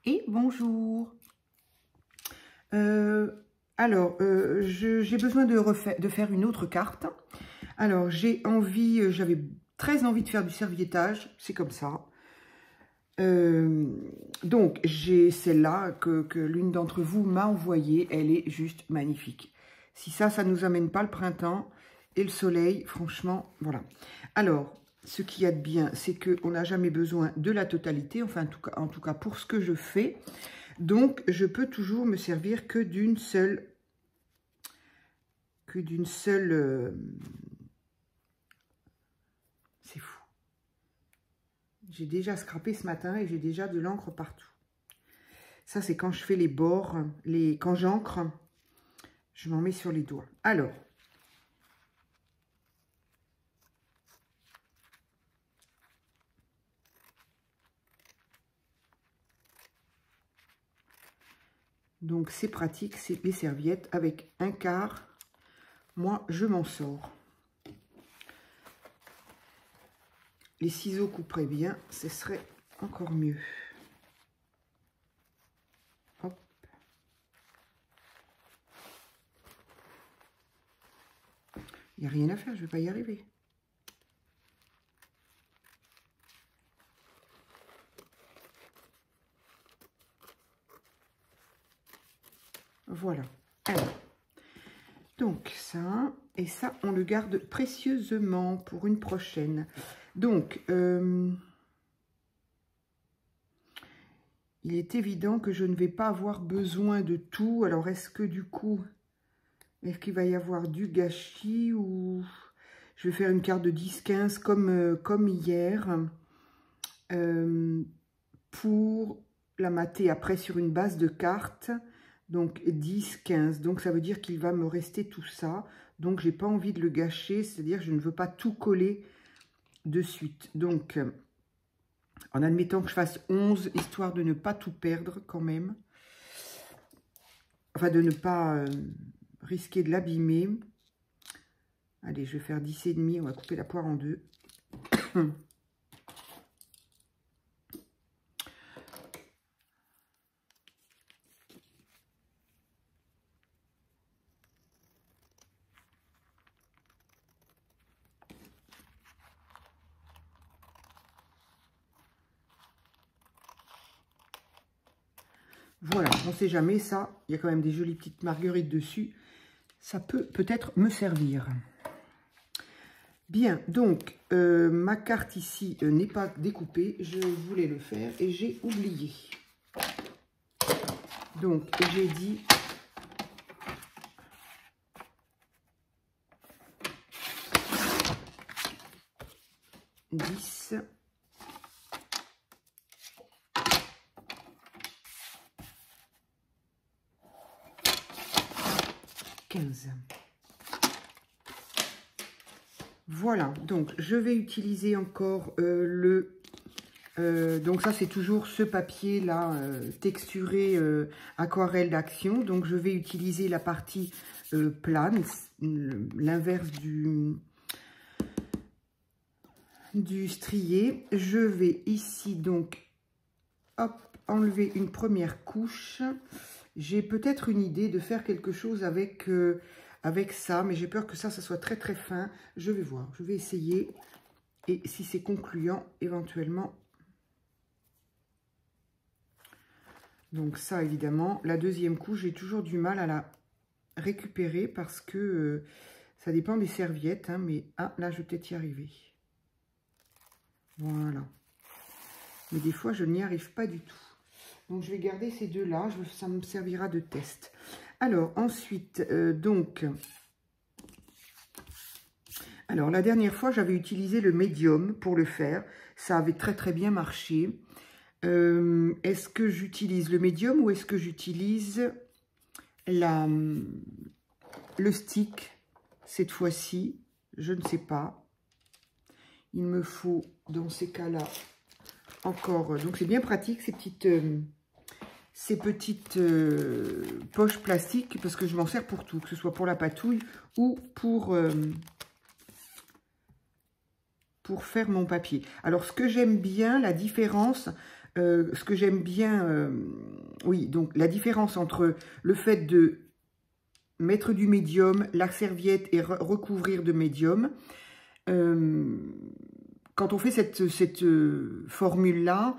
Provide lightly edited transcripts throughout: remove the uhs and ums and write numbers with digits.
et bonjour. J'ai besoin de faire une autre carte. Alors, j'avais très envie de faire du serviettage, c'est comme ça. Donc, j'ai celle-là que l'une d'entre vous m'a envoyée. Elle est juste magnifique. Si ça nous amène pas le printemps et le soleil, franchement, voilà. Alors, ce qu'il y a de bien, c'est qu'on n'a jamais besoin de la totalité, enfin, en tout cas pour ce que je fais. Donc, je peux toujours me servir que d'une seule... C'est fou. J'ai déjà scrapé ce matin et j'ai déjà de l'encre partout. Ça, c'est quand je fais les bords, quand j'encre, je m'en mets sur les doigts. Alors, donc c'est pratique, c'est les serviettes avec un quart. Moi, je m'en sors. Les ciseaux couperaient bien, ce serait encore mieux. Hop. Il n'y a rien à faire, je ne vais pas y arriver. Voilà. Alors, donc ça, et ça, on le garde précieusement pour une prochaine. Donc, il est évident que je ne vais pas avoir besoin de tout. Alors, est-ce que du coup, est-ce qu'il va y avoir du gâchis ou je vais faire une carte de 10-15 comme hier pour la mater après sur une base de cartes. Donc 10-15, donc ça veut dire qu'il va me rester tout ça. Donc j'ai pas envie de le gâcher, c'est-à-dire je ne veux pas tout coller de suite. Donc en admettant que je fasse 11, histoire de ne pas tout perdre quand même. Enfin de ne pas risquer de l'abîmer. Allez, je vais faire 10,5, on va couper la poire en deux. Voilà, on ne sait jamais, ça, il y a quand même des jolies petites marguerites dessus. Ça peut peut-être me servir. Bien, donc, ma carte ici n'est pas découpée. Je voulais le faire et j'ai oublié. Donc, j'ai dit... « 10 ». 15. Voilà, donc je vais utiliser encore donc ça c'est toujours ce papier là texturé aquarelle d'action. Donc je vais utiliser la partie plane, l'inverse du strié. Je vais ici donc hop, enlever une première couche. J'ai peut-être une idée de faire quelque chose avec ça, mais j'ai peur que ça soit très très fin. Je vais voir, je vais essayer. Et si c'est concluant, éventuellement. Donc ça, évidemment, la deuxième couche, j'ai toujours du mal à la récupérer parce que ça dépend des serviettes. Hein, mais là, je vais peut-être y arriver. Voilà. Mais des fois, je n'y arrive pas du tout. Donc, je vais garder ces deux-là. Ça me servira de test. Alors, ensuite, alors, la dernière fois, j'avais utilisé le médium pour le faire. Ça avait très, très bien marché. Est-ce que j'utilise le médium ou est-ce que j'utilise le stick cette fois-ci? Je ne sais pas. Il me faut, dans ces cas-là, encore... Donc, c'est bien pratique, ces petites poches plastiques, parce que je m'en sers pour tout, que ce soit pour la patouille ou pour faire mon papier. Alors, ce que j'aime bien, la différence, ce que j'aime bien, oui, donc la différence entre le fait de mettre du médium, la serviette et recouvrir de médium, quand on fait cette formule-là,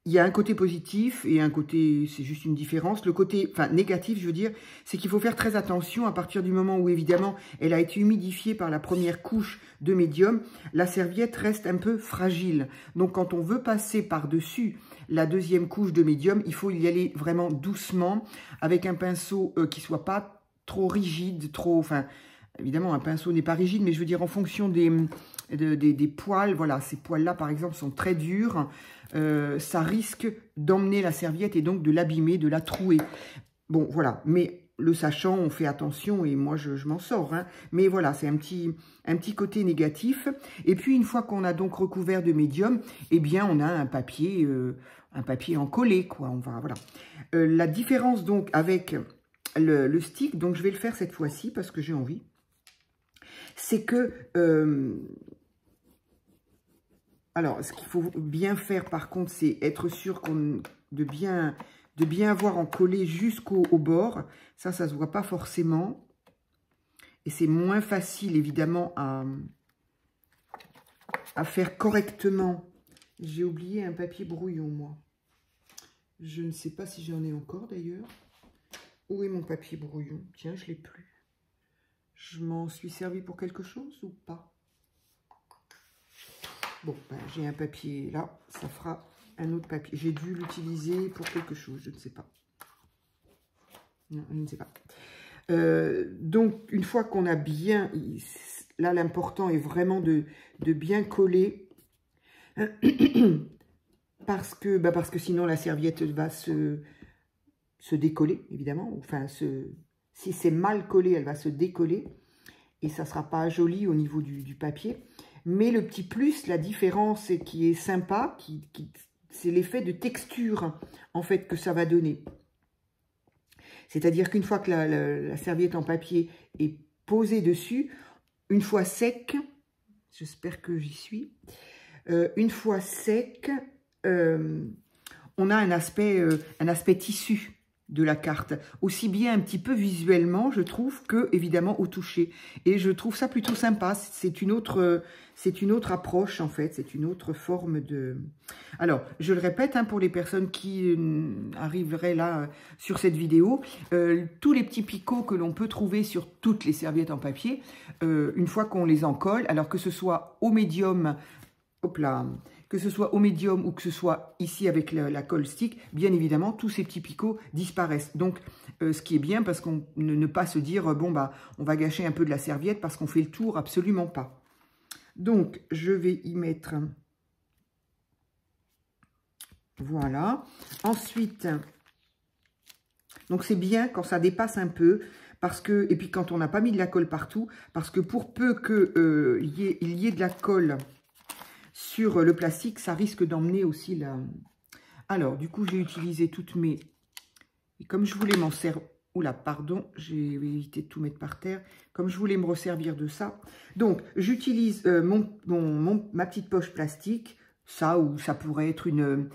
il y a un côté positif et un côté, c'est juste une différence. Le côté, enfin négatif, je veux dire, c'est qu'il faut faire très attention à partir du moment où, évidemment, elle a été humidifiée par la première couche de médium, la serviette reste un peu fragile. Donc, quand on veut passer par-dessus la deuxième couche de médium, il faut y aller vraiment doucement, avec un pinceau qui soit pas trop rigide, enfin, évidemment, un pinceau n'est pas rigide, mais je veux dire, en fonction des poils, voilà, ces poils-là, par exemple, sont très durs. Ça risque d'emmener la serviette et donc de l'abîmer, de la trouer. Bon, voilà, mais le sachant, on fait attention et moi, je m'en sors. Hein. Mais voilà, c'est un petit côté négatif. Et puis, une fois qu'on a donc recouvert de médium, eh bien, on a un papier encollé, quoi. Voilà. La différence, donc, avec le stick, donc je vais le faire cette fois-ci parce que j'ai envie, c'est que... alors, ce qu'il faut bien faire, par contre, c'est être sûr de bien avoir encollé jusqu'au bord. Ça se voit pas forcément. Et c'est moins facile, évidemment, à faire correctement. J'ai oublié un papier brouillon, moi. Je ne sais pas si j'en ai encore, d'ailleurs. Où est mon papier brouillon? Tiens, je ne l'ai plus. Je m'en suis servi pour quelque chose ou pas? Bon, ben, j'ai un papier là, ça fera un autre papier. J'ai dû l'utiliser pour quelque chose, je ne sais pas. Non, je ne sais pas. Donc, une fois qu'on a bien... Là, l'important est vraiment de bien coller. Parce que sinon, la serviette va se décoller, évidemment. Enfin, si c'est mal collé, elle va se décoller. Et ça ne sera pas joli au niveau du papier. Mais le petit plus, la différence qui est sympa, c'est l'effet de texture, en fait, que ça va donner. C'est-à-dire qu'une fois que la serviette en papier est posée dessus, une fois sec, j'espère que j'y suis, une fois sec, on a un aspect tissu de la carte, aussi bien un petit peu visuellement, je trouve, que évidemment au toucher. Et je trouve ça plutôt sympa. C'est une autre approche, en fait. C'est une autre forme de... Alors, je le répète, hein, pour les personnes qui arriveraient là sur cette vidéo, tous les petits picots que l'on peut trouver sur toutes les serviettes en papier, une fois qu'on les encolle, alors que ce soit au médium, hop là, que ce soit au médium ou que ce soit ici avec la colle stick, bien évidemment, tous ces petits picots disparaissent. Donc, ce qui est bien, parce qu'on ne pas se dire, bon, bah, on va gâcher un peu de la serviette parce qu'on fait le tour, absolument pas. Donc, je vais y mettre... Voilà. Ensuite, donc c'est bien quand ça dépasse un peu, parce que, et puis quand on n'a pas mis de la colle partout, parce que pour peu qu'il y ait de la colle sur le plastique, ça risque d'emmener aussi la... Alors, du coup, j'ai utilisé toutes mes... Et comme je voulais m'en servir... Oula, pardon, j'ai évité de tout mettre par terre. Comme je voulais me resservir de ça. Donc, j'utilise ma petite poche plastique. Ça, ou ça pourrait être une...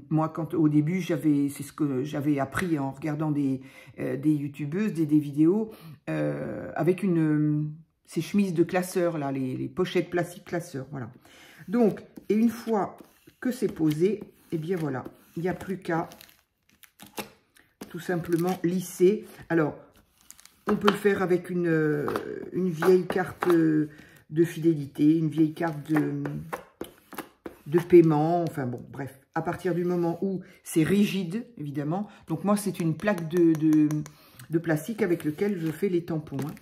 Moi, au début, c'est ce que j'avais appris en regardant des youtubeuses, des vidéos, avec ces chemises de classeurs, là, les pochettes plastiques classeurs, voilà. Donc, et une fois que c'est posé, eh bien voilà, il n'y a plus qu'à tout simplement lisser. Alors, on peut le faire avec une vieille carte de fidélité, une vieille carte de paiement, enfin bon, bref. À partir du moment où c'est rigide, évidemment. Donc moi, c'est une plaque de plastique avec lequel je fais les tampons. Hein.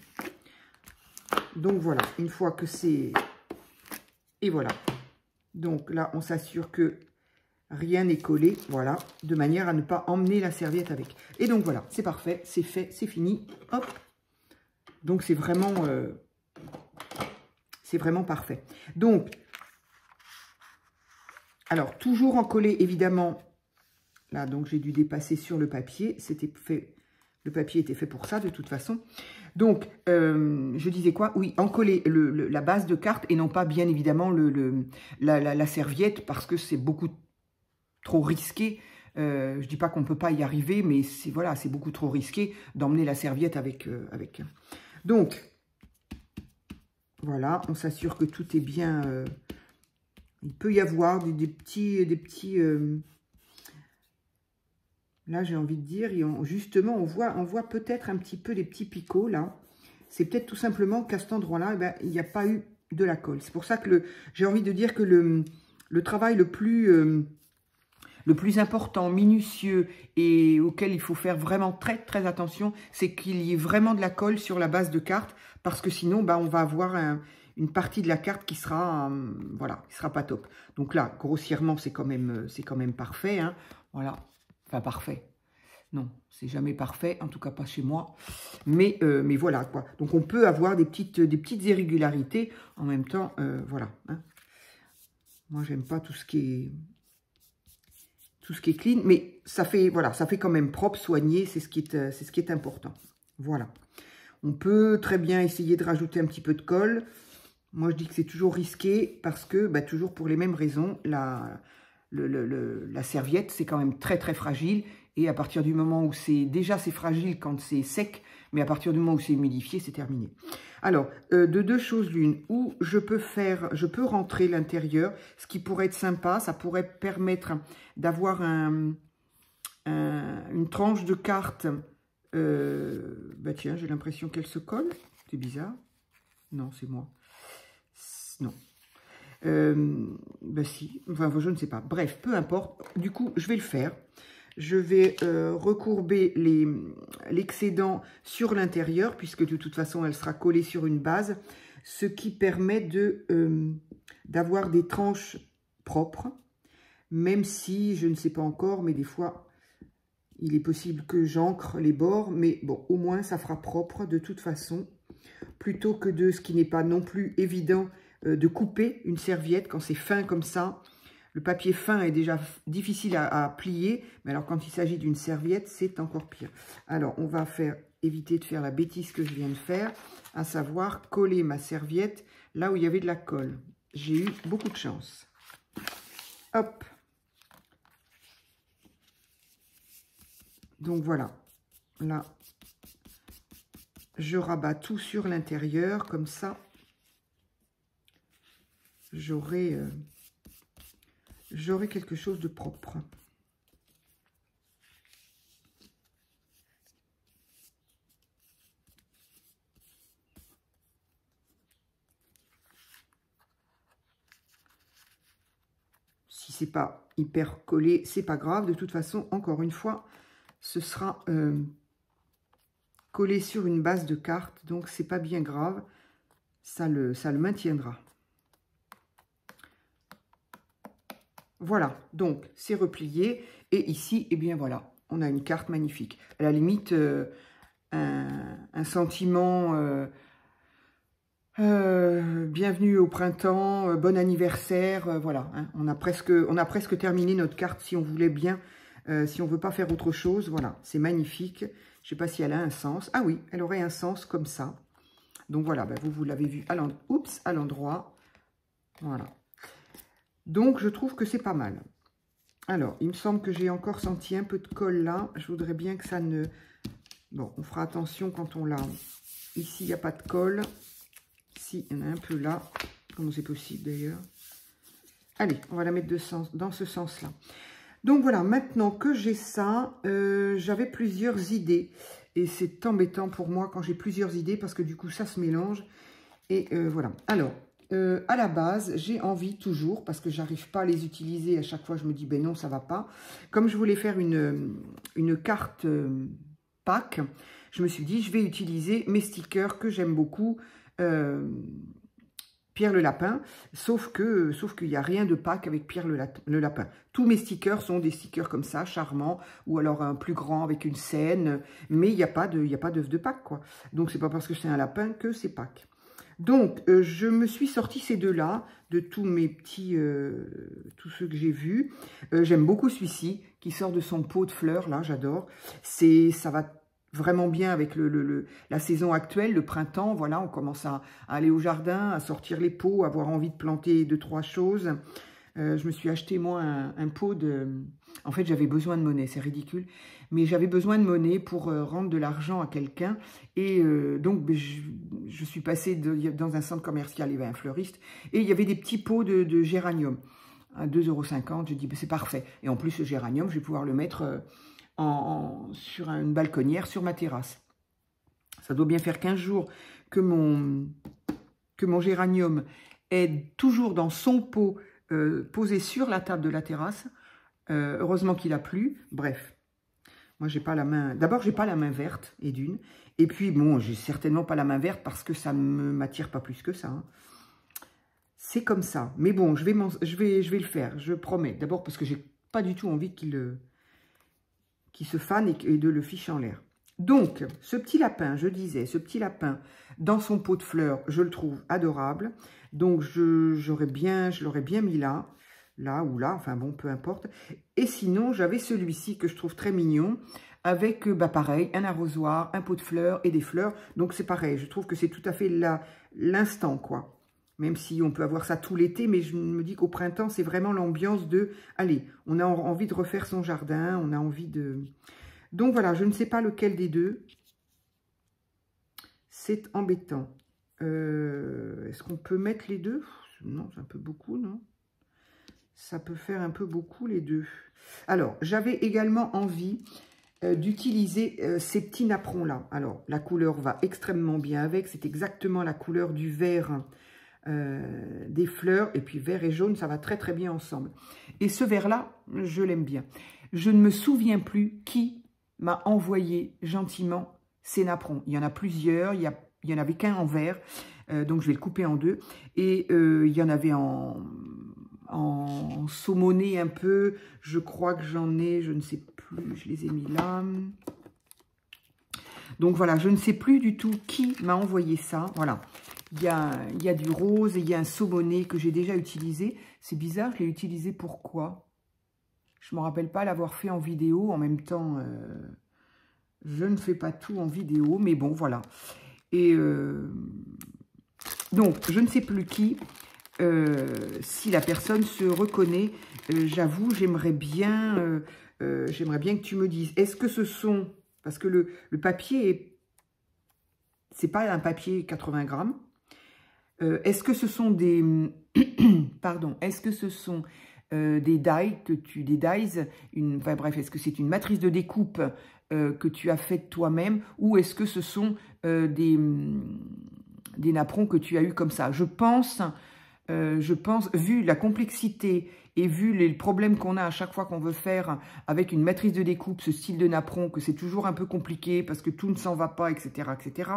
Donc voilà, une fois que c'est... Et voilà. Donc là, on s'assure que rien n'est collé, voilà, de manière à ne pas emmener la serviette avec. Et donc voilà, c'est parfait, c'est fait, c'est fini. Hop. Donc c'est vraiment parfait. Donc, alors, toujours encollé, évidemment. Là, donc j'ai dû dépasser sur le papier. C'était fait Le papier était fait pour ça, de toute façon. Donc, je disais quoi? Oui, encoller la base de carte et non pas, bien évidemment, la serviette, parce que c'est beaucoup trop risqué. Je dis pas qu'on peut pas y arriver, mais voilà, c'est beaucoup trop risqué d'emmener la serviette avec. Donc, voilà, on s'assure que tout est bien. Il peut y avoir des petits. Là, j'ai envie de dire, justement, on voit peut-être un petit peu les petits picots, là. C'est peut-être tout simplement qu'à cet endroit-là, eh ben, il n'y a pas eu de la colle. C'est pour ça que j'ai envie de dire que le travail le plus important, minutieux, et auquel il faut faire vraiment très, très attention, c'est qu'il y ait vraiment de la colle sur la base de carte, parce que sinon, bah, on va avoir une partie de la carte qui sera, voilà, qui sera pas top. Donc là, grossièrement, c'est quand même parfait, hein, voilà. Enfin, parfait. Non, c'est jamais parfait, en tout cas pas chez moi. Mais voilà, quoi. Donc, on peut avoir des petites irrégularités. En même temps, voilà. Hein. Moi, j'aime pas tout ce qui est clean. Mais ça fait, voilà, ça fait quand même propre, soigné. C'est ce qui est important. Voilà. On peut très bien essayer de rajouter un petit peu de colle. Moi, je dis que c'est toujours risqué parce que, bah, toujours pour les mêmes raisons, la serviette, c'est quand même très, très fragile. Et à partir du moment où c'est fragile quand c'est sec, mais à partir du moment où c'est humidifié, c'est terminé. Alors, de deux choses l'une, où je peux rentrer l'intérieur, ce qui pourrait être sympa, ça pourrait permettre d'avoir une tranche de carte. Bah tiens, j'ai l'impression qu'elle se colle. C'est bizarre. Non, c'est moi. Non. Ben si, enfin je ne sais pas. Bref, peu importe. Du coup, je vais le faire. Je vais recourber l'excédent sur l'intérieur, puisque de toute façon, elle sera collée sur une base, ce qui permet d'avoir des tranches propres, même si, je ne sais pas encore, mais des fois, il est possible que j'encre les bords, mais bon, au moins, ça fera propre de toute façon, plutôt que de ce qui n'est pas non plus évident, de couper une serviette quand c'est fin comme ça. Le papier fin est déjà difficile à plier, mais alors quand il s'agit d'une serviette, c'est encore pire. Alors, on va éviter de faire la bêtise que je viens de faire, à savoir coller ma serviette là où il y avait de la colle. J'ai eu beaucoup de chance. Hop. Donc voilà, là, je rabats tout sur l'intérieur, comme ça. J'aurai quelque chose de propre. Si c'est pas hyper collé, c'est pas grave. De toute façon, encore une fois, ce sera collé sur une base de carte, donc c'est pas bien grave. Ça le maintiendra. Voilà, donc c'est replié. Et ici, eh bien voilà, on a une carte magnifique. À la limite, un sentiment bienvenue au printemps, bon anniversaire, voilà. Hein, on a presque terminé notre carte si on voulait bien, si on veut pas faire autre chose. Voilà, c'est magnifique. Je sais pas si elle a un sens. Ah oui, elle aurait un sens comme ça. Donc voilà, ben vous l'avez vu à l'endroit. Voilà. Donc, je trouve que c'est pas mal. Alors, il me semble que j'ai encore senti un peu de colle là. Je voudrais bien que ça ne... Bon, on fera attention quand on l'a... Ici, il n'y a pas de colle. Si, il y en a un peu là. Comment c'est possible d'ailleurs? Allez, on va la mettre dans ce sens-là. Donc voilà, maintenant que j'ai ça, j'avais plusieurs idées. Et c'est embêtant pour moi quand j'ai plusieurs idées parce que du coup, ça se mélange. Et voilà. Alors... à la base, j'ai envie toujours, parce que j'arrive pas à les utiliser, à chaque fois je me dis, ben non, ça va pas. Comme je voulais faire une carte Pâques, je me suis dit, je vais utiliser mes stickers que j'aime beaucoup, Pierre le Lapin, sauf qu'il n'y a rien de Pâques avec Pierre le Lapin. Tous mes stickers sont des stickers comme ça, charmants, ou alors un plus grand avec une scène, mais il n'y a pas d'œuf de Pâques, quoi. Donc c'est pas parce que c'est un lapin que c'est Pâques. Donc, je me suis sorti ces deux-là, de tous mes petits, tous ceux que j'ai vus. J'aime beaucoup celui-ci, qui sort de son pot de fleurs, là, j'adore. Ça va vraiment bien avec la saison actuelle, le printemps. Voilà, on commence à aller au jardin, à sortir les pots, à avoir envie de planter 2-3 choses. Je me suis acheté, moi, un pot de... En fait, j'avais besoin de monnaie, c'est ridicule. Mais j'avais besoin de monnaie pour rendre de l'argent à quelqu'un. Et donc, je suis passée dans un centre commercial, il y avait un fleuriste. Et il y avait des petits pots de géranium à 2,50 €. J'ai dit, c'est parfait. Et en plus, ce géranium, je vais pouvoir le mettre sur une balconnière, sur ma terrasse. Ça doit bien faire 15 jours que mon géranium est toujours dans son pot, posé sur la table de la terrasse. Heureusement qu'il a plu. Bref, moi j'ai pas la main. D'abord, j'ai pas la main verte, et d'une. Et puis bon, j'ai certainement pas la main verte parce que ça ne m'attire pas plus que ça. Hein. C'est comme ça. Mais bon, je vais le faire, je promets. D'abord parce que j'ai pas du tout envie qu'il se fane et de le ficher en l'air. Donc, ce petit lapin, je disais, ce petit lapin dans son pot de fleurs, je le trouve adorable. Donc, je l'aurais bien mis là ou là, enfin bon, peu importe. Et sinon, j'avais celui-ci que je trouve très mignon, avec, pareil, un arrosoir, un pot de fleurs et des fleurs. Donc, c'est pareil, je trouve que c'est tout à fait l'instant, quoi. Même si on peut avoir ça tout l'été, mais je me dis qu'au printemps, c'est vraiment l'ambiance de... Allez, on a envie de refaire son jardin, on a envie de... Donc voilà, je ne sais pas lequel des deux. C'est embêtant. Est-ce qu'on peut mettre les deux? Non, c'est un peu beaucoup, non? Ça peut faire un peu beaucoup, les deux. Alors, j'avais également envie d'utiliser ces petits napperons-là. Alors, la couleur va extrêmement bien avec. C'est exactement la couleur du vert des fleurs. Et puis, vert et jaune, ça va très, très bien ensemble. Et ce vert-là, je l'aime bien. Je ne me souviens plus qui m'a envoyé gentiment ces napperons. Il y en a plusieurs. Il y en avait qu'un en vert. Donc, je vais le couper en deux. Et il y en avait en saumonné un peu. Je crois que j'en ai, je ne sais plus, je les ai mis là. Donc voilà, je ne sais plus du tout qui m'a envoyé ça. Voilà, il y a du rose et il y a un saumonné que j'ai déjà utilisé. C'est bizarre, je l'ai utilisé pourquoi? Je ne me rappelle pas l'avoir fait en vidéo. En même temps, je ne fais pas tout en vidéo, mais bon, voilà. Et donc, je ne sais plus qui... si la personne se reconnaît, j'avoue, j'aimerais bien que tu me dises, est-ce que ce sont, parce que le papier, c'est pas un papier 80 grammes, est-ce que ce sont des, pardon, est-ce que ce sont des dies, enfin bref, est-ce que c'est une matrice de découpe que tu as faite toi-même, ou est-ce que ce sont des napperons que tu as eu comme ça? Je pense, vu la complexité et vu les problèmes qu'on a à chaque fois qu'on veut faire avec une matrice de découpe, ce style de napperon, que c'est toujours un peu compliqué parce que tout ne s'en va pas, etc., etc.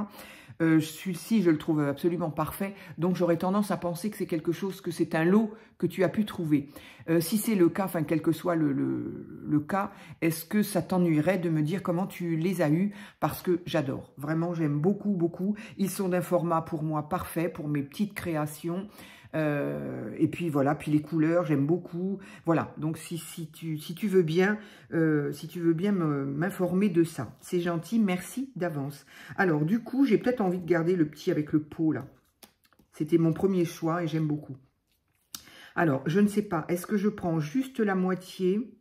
Celui-ci, je le trouve absolument parfait. Donc, j'aurais tendance à penser que c'est quelque chose, que c'est un lot que tu as pu trouver. Si c'est le cas, enfin, quel que soit le cas, est-ce que ça t'ennuierait de me dire comment tu les as eus? Parce que j'adore. Vraiment, j'aime beaucoup, beaucoup. Ils sont d'un format, pour moi, parfait pour mes petites créations. Et puis voilà, puis les couleurs, j'aime beaucoup. Voilà, donc si tu veux bien, m'informer de ça, c'est gentil, merci d'avance. Alors du coup, j'ai peut-être envie de garder le petit avec le pot là. C'était mon premier choix et j'aime beaucoup. Alors, je ne sais pas, est-ce que je prends juste la moitié?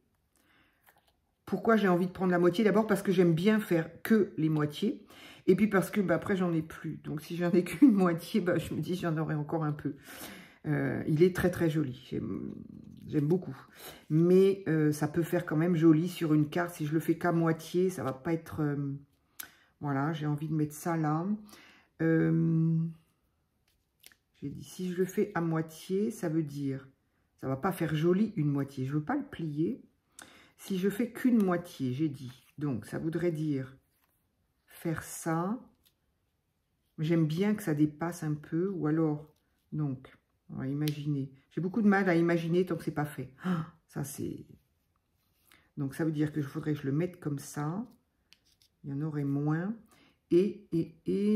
Pourquoi j'ai envie de prendre la moitié? D'abord parce que j'aime bien faire que les moitiés. Et puis parce que après, j'en ai plus. Donc si j'en ai qu'une moitié, je me dis j'en aurai encore un peu. Il est très très joli. J'aime beaucoup. Mais ça peut faire quand même joli sur une carte. Si je le fais qu'à moitié, ça va pas être... voilà, j'ai envie de mettre ça là. J'ai dit, si je le fais à moitié, ça veut dire... Ça va pas faire joli une moitié. Je veux pas le plier. Si je fais qu'une moitié, j'ai dit. Donc, ça voudrait dire faire ça. J'aime bien que ça dépasse un peu. Ou alors, donc, on va imaginer. J'ai beaucoup de mal à imaginer tant que c'est pas fait. Ah, ça, c'est... Donc, ça veut dire que faudrait que je le mette comme ça. Il y en aurait moins. Et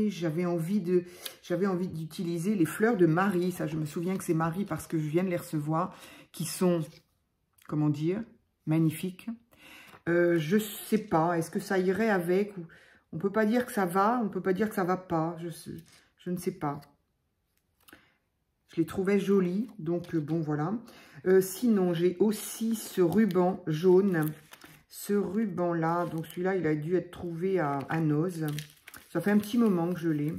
j'avais envie d'utiliser les fleurs de Marie. Ça, je me souviens que c'est Marie parce que je viens de les recevoir. Qui sont, comment dire, magnifiques. Je sais pas, est-ce que ça irait avec? On ne peut pas dire que ça va, on ne peut pas dire que ça ne va pas. Je ne sais pas. Je les trouvais jolis, donc bon, voilà. Sinon, j'ai aussi ce ruban jaune. Ce ruban-là, donc celui-là, il a dû être trouvé à Noz. Ça fait un petit moment que je l'ai.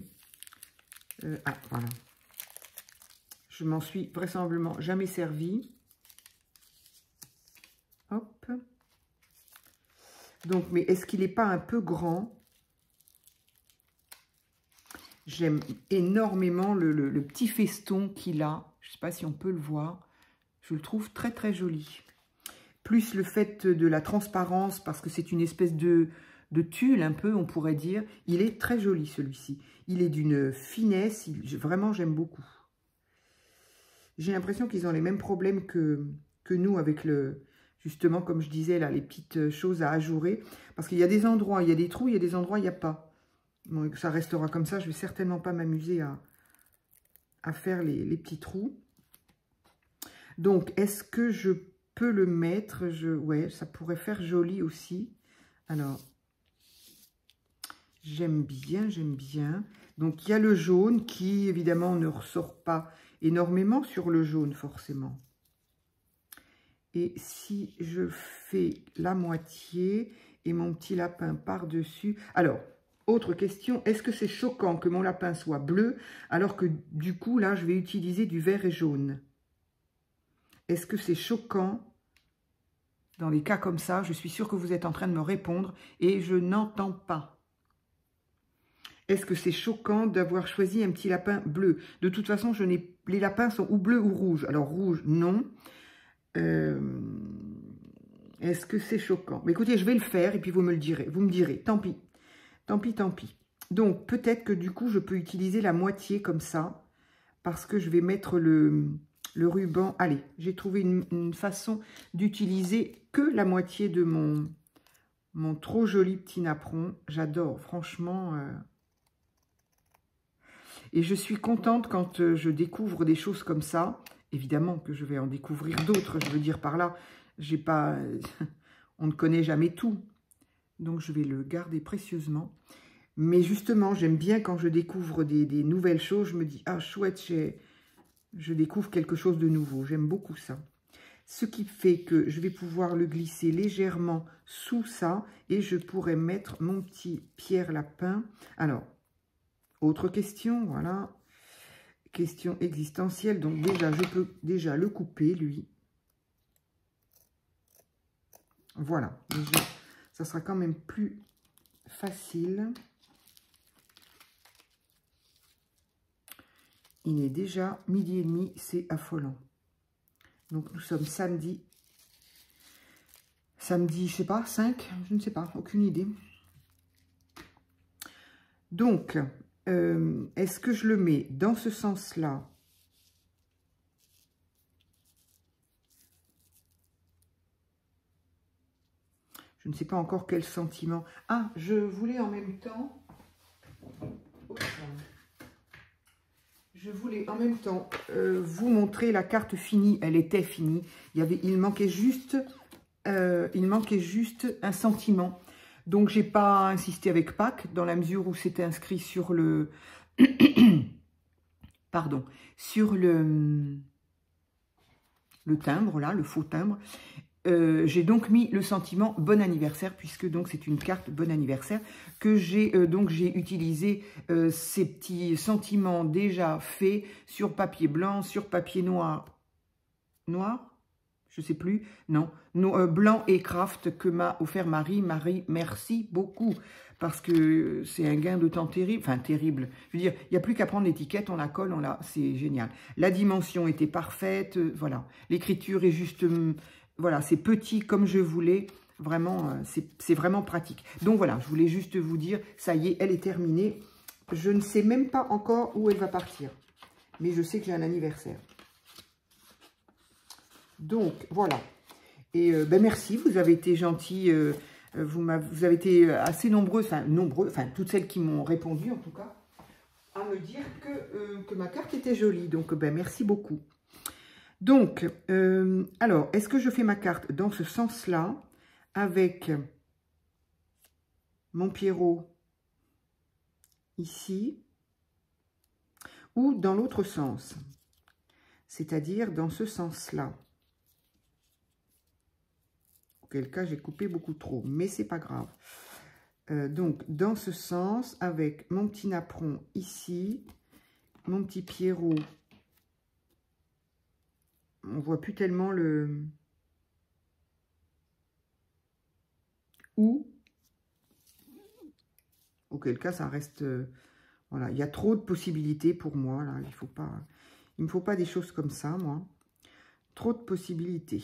Ah, voilà. Je m'en suis vraisemblablement jamais servi. Hop. Donc, mais est-ce qu'il n'est pas un peu grand? J'aime énormément le petit feston qu'il a. Je ne sais pas si on peut le voir. Je le trouve très, très joli. Plus le fait de la transparence, parce que c'est une espèce de tulle, un peu, on pourrait dire. Il est très joli, celui-ci. Il est d'une finesse. Vraiment, j'aime beaucoup. J'ai l'impression qu'ils ont les mêmes problèmes que nous avec justement, comme je disais, là, les petites choses à ajourer. Parce qu'il y a des endroits, il y a des trous, il y a des endroits, il n'y a pas. Bon, ça restera comme ça. Je ne vais certainement pas m'amuser à faire les petits trous. Donc, est-ce que je peux le mettre? Ouais, ça pourrait faire joli aussi. Alors, j'aime bien, j'aime bien. Donc, il y a le jaune qui, évidemment, ne ressort pas énormément sur le jaune, forcément. Et si je fais la moitié et mon petit lapin par-dessus... Alors, autre question, est-ce que c'est choquant que mon lapin soit bleu alors que, du coup, là, je vais utiliser du vert et jaune? Est-ce que c'est choquant? Dans les cas comme ça, je suis sûre que vous êtes en train de me répondre et je n'entends pas. Est-ce que c'est choquant d'avoir choisi un petit lapin bleu? De toute façon, les lapins sont ou bleus ou rouges. Alors, rouge, non. Est-ce que c'est choquant? Mais écoutez, je vais le faire et puis vous me le direz. Vous me direz, tant pis. Tant pis, tant pis. Donc, peut-être que du coup, je peux utiliser la moitié comme ça. Parce que je vais mettre le ruban. Allez, j'ai trouvé une façon d'utiliser que la moitié de mon trop joli petit napperon. J'adore, franchement. Et je suis contente quand je découvre des choses comme ça. Évidemment que je vais en découvrir d'autres. Je veux dire par là, j'ai pas, on ne connaît jamais tout. Donc, je vais le garder précieusement. Mais justement, j'aime bien quand je découvre des nouvelles choses. Je me dis, ah chouette, je découvre quelque chose de nouveau. J'aime beaucoup ça. Ce qui fait que je vais pouvoir le glisser légèrement sous ça. Et je pourrais mettre mon petit Pierre Lapin. Alors, autre question, voilà. Question existentielle. Donc déjà, je peux déjà le couper, lui. Voilà. Déjà, ça sera quand même plus facile. Il est déjà 12h30, c'est affolant. Donc, nous sommes samedi. Samedi, je sais pas, 5, je ne sais pas, aucune idée. Donc, est-ce que je le mets dans ce sens-là? Je ne sais pas encore quel sentiment. Ah, je voulais en même temps... Je voulais en même temps vous montrer la carte finie. Elle était finie. Il manquait juste un sentiment. Donc, j'ai pas insisté avec Pâques dans la mesure où c'était inscrit sur le... Pardon. Sur le timbre, là, le faux timbre. J'ai donc mis le sentiment bon anniversaire, puisque donc c'est une carte bon anniversaire, que j'ai utilisé ces petits sentiments déjà faits sur papier blanc, sur papier noir, je sais plus, non, blanc et craft que m'a offert Marie. Marie, merci beaucoup, parce que c'est un gain de temps terrible, enfin terrible, je veux dire, il n'y a plus qu'à prendre l'étiquette, on la colle, c'est génial. La dimension était parfaite, voilà, l'écriture est juste... Voilà, c'est petit comme je voulais. Vraiment, c'est vraiment pratique. Donc voilà, je voulais juste vous dire, ça y est, elle est terminée. Je ne sais même pas encore où elle va partir. Mais je sais que j'ai un anniversaire. Donc, voilà. Et ben merci, vous avez été gentils. Vous avez été assez nombreux, enfin toutes celles qui m'ont répondu en tout cas, à me dire que ma carte était jolie. Donc, ben merci beaucoup. Donc, alors, est-ce que je fais ma carte dans ce sens-là, avec mon Pierrot ici, ou dans l'autre sens, c'est-à-dire dans ce sens-là. Auquel cas, j'ai coupé beaucoup trop, mais c'est pas grave. Donc, dans ce sens, avec mon petit napperon ici, mon petit pierrot, on voit plus tellement le... Ou, auquel cas, ça reste... voilà, il y a trop de possibilités pour moi, là, il me faut pas des choses comme ça, moi. Trop de possibilités.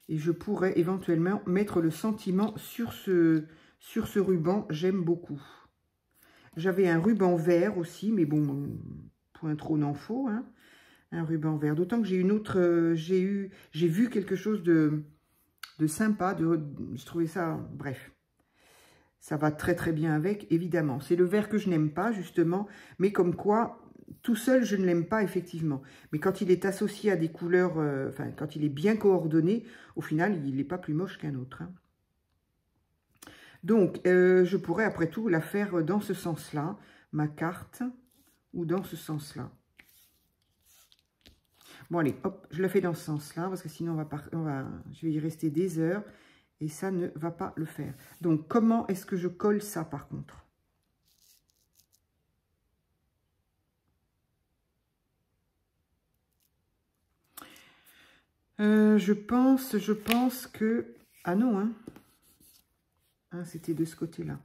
Et je pourrais éventuellement mettre le sentiment sur ce ruban, j'aime beaucoup. J'avais un ruban vert aussi, mais bon, point trop n'en faut, hein, un ruban vert. D'autant que j'ai une autre, j'ai vu quelque chose de sympa, je trouvais ça, bref. Ça va très très bien avec, évidemment. C'est le vert que je n'aime pas, justement, mais comme quoi, tout seul, je ne l'aime pas, effectivement. Mais quand il est associé à des couleurs, enfin, quand il est bien coordonné, au final, il n'est pas plus moche qu'un autre, hein. Donc, je pourrais, après tout, la faire dans ce sens-là, ma carte, ou dans ce sens-là. Bon, allez, hop, je la fais dans ce sens-là, parce que sinon, je vais y rester des heures, et ça ne va pas le faire. Donc, comment est-ce que je colle ça, par contre? Je pense que... Ah non, hein, c'était de ce côté-là.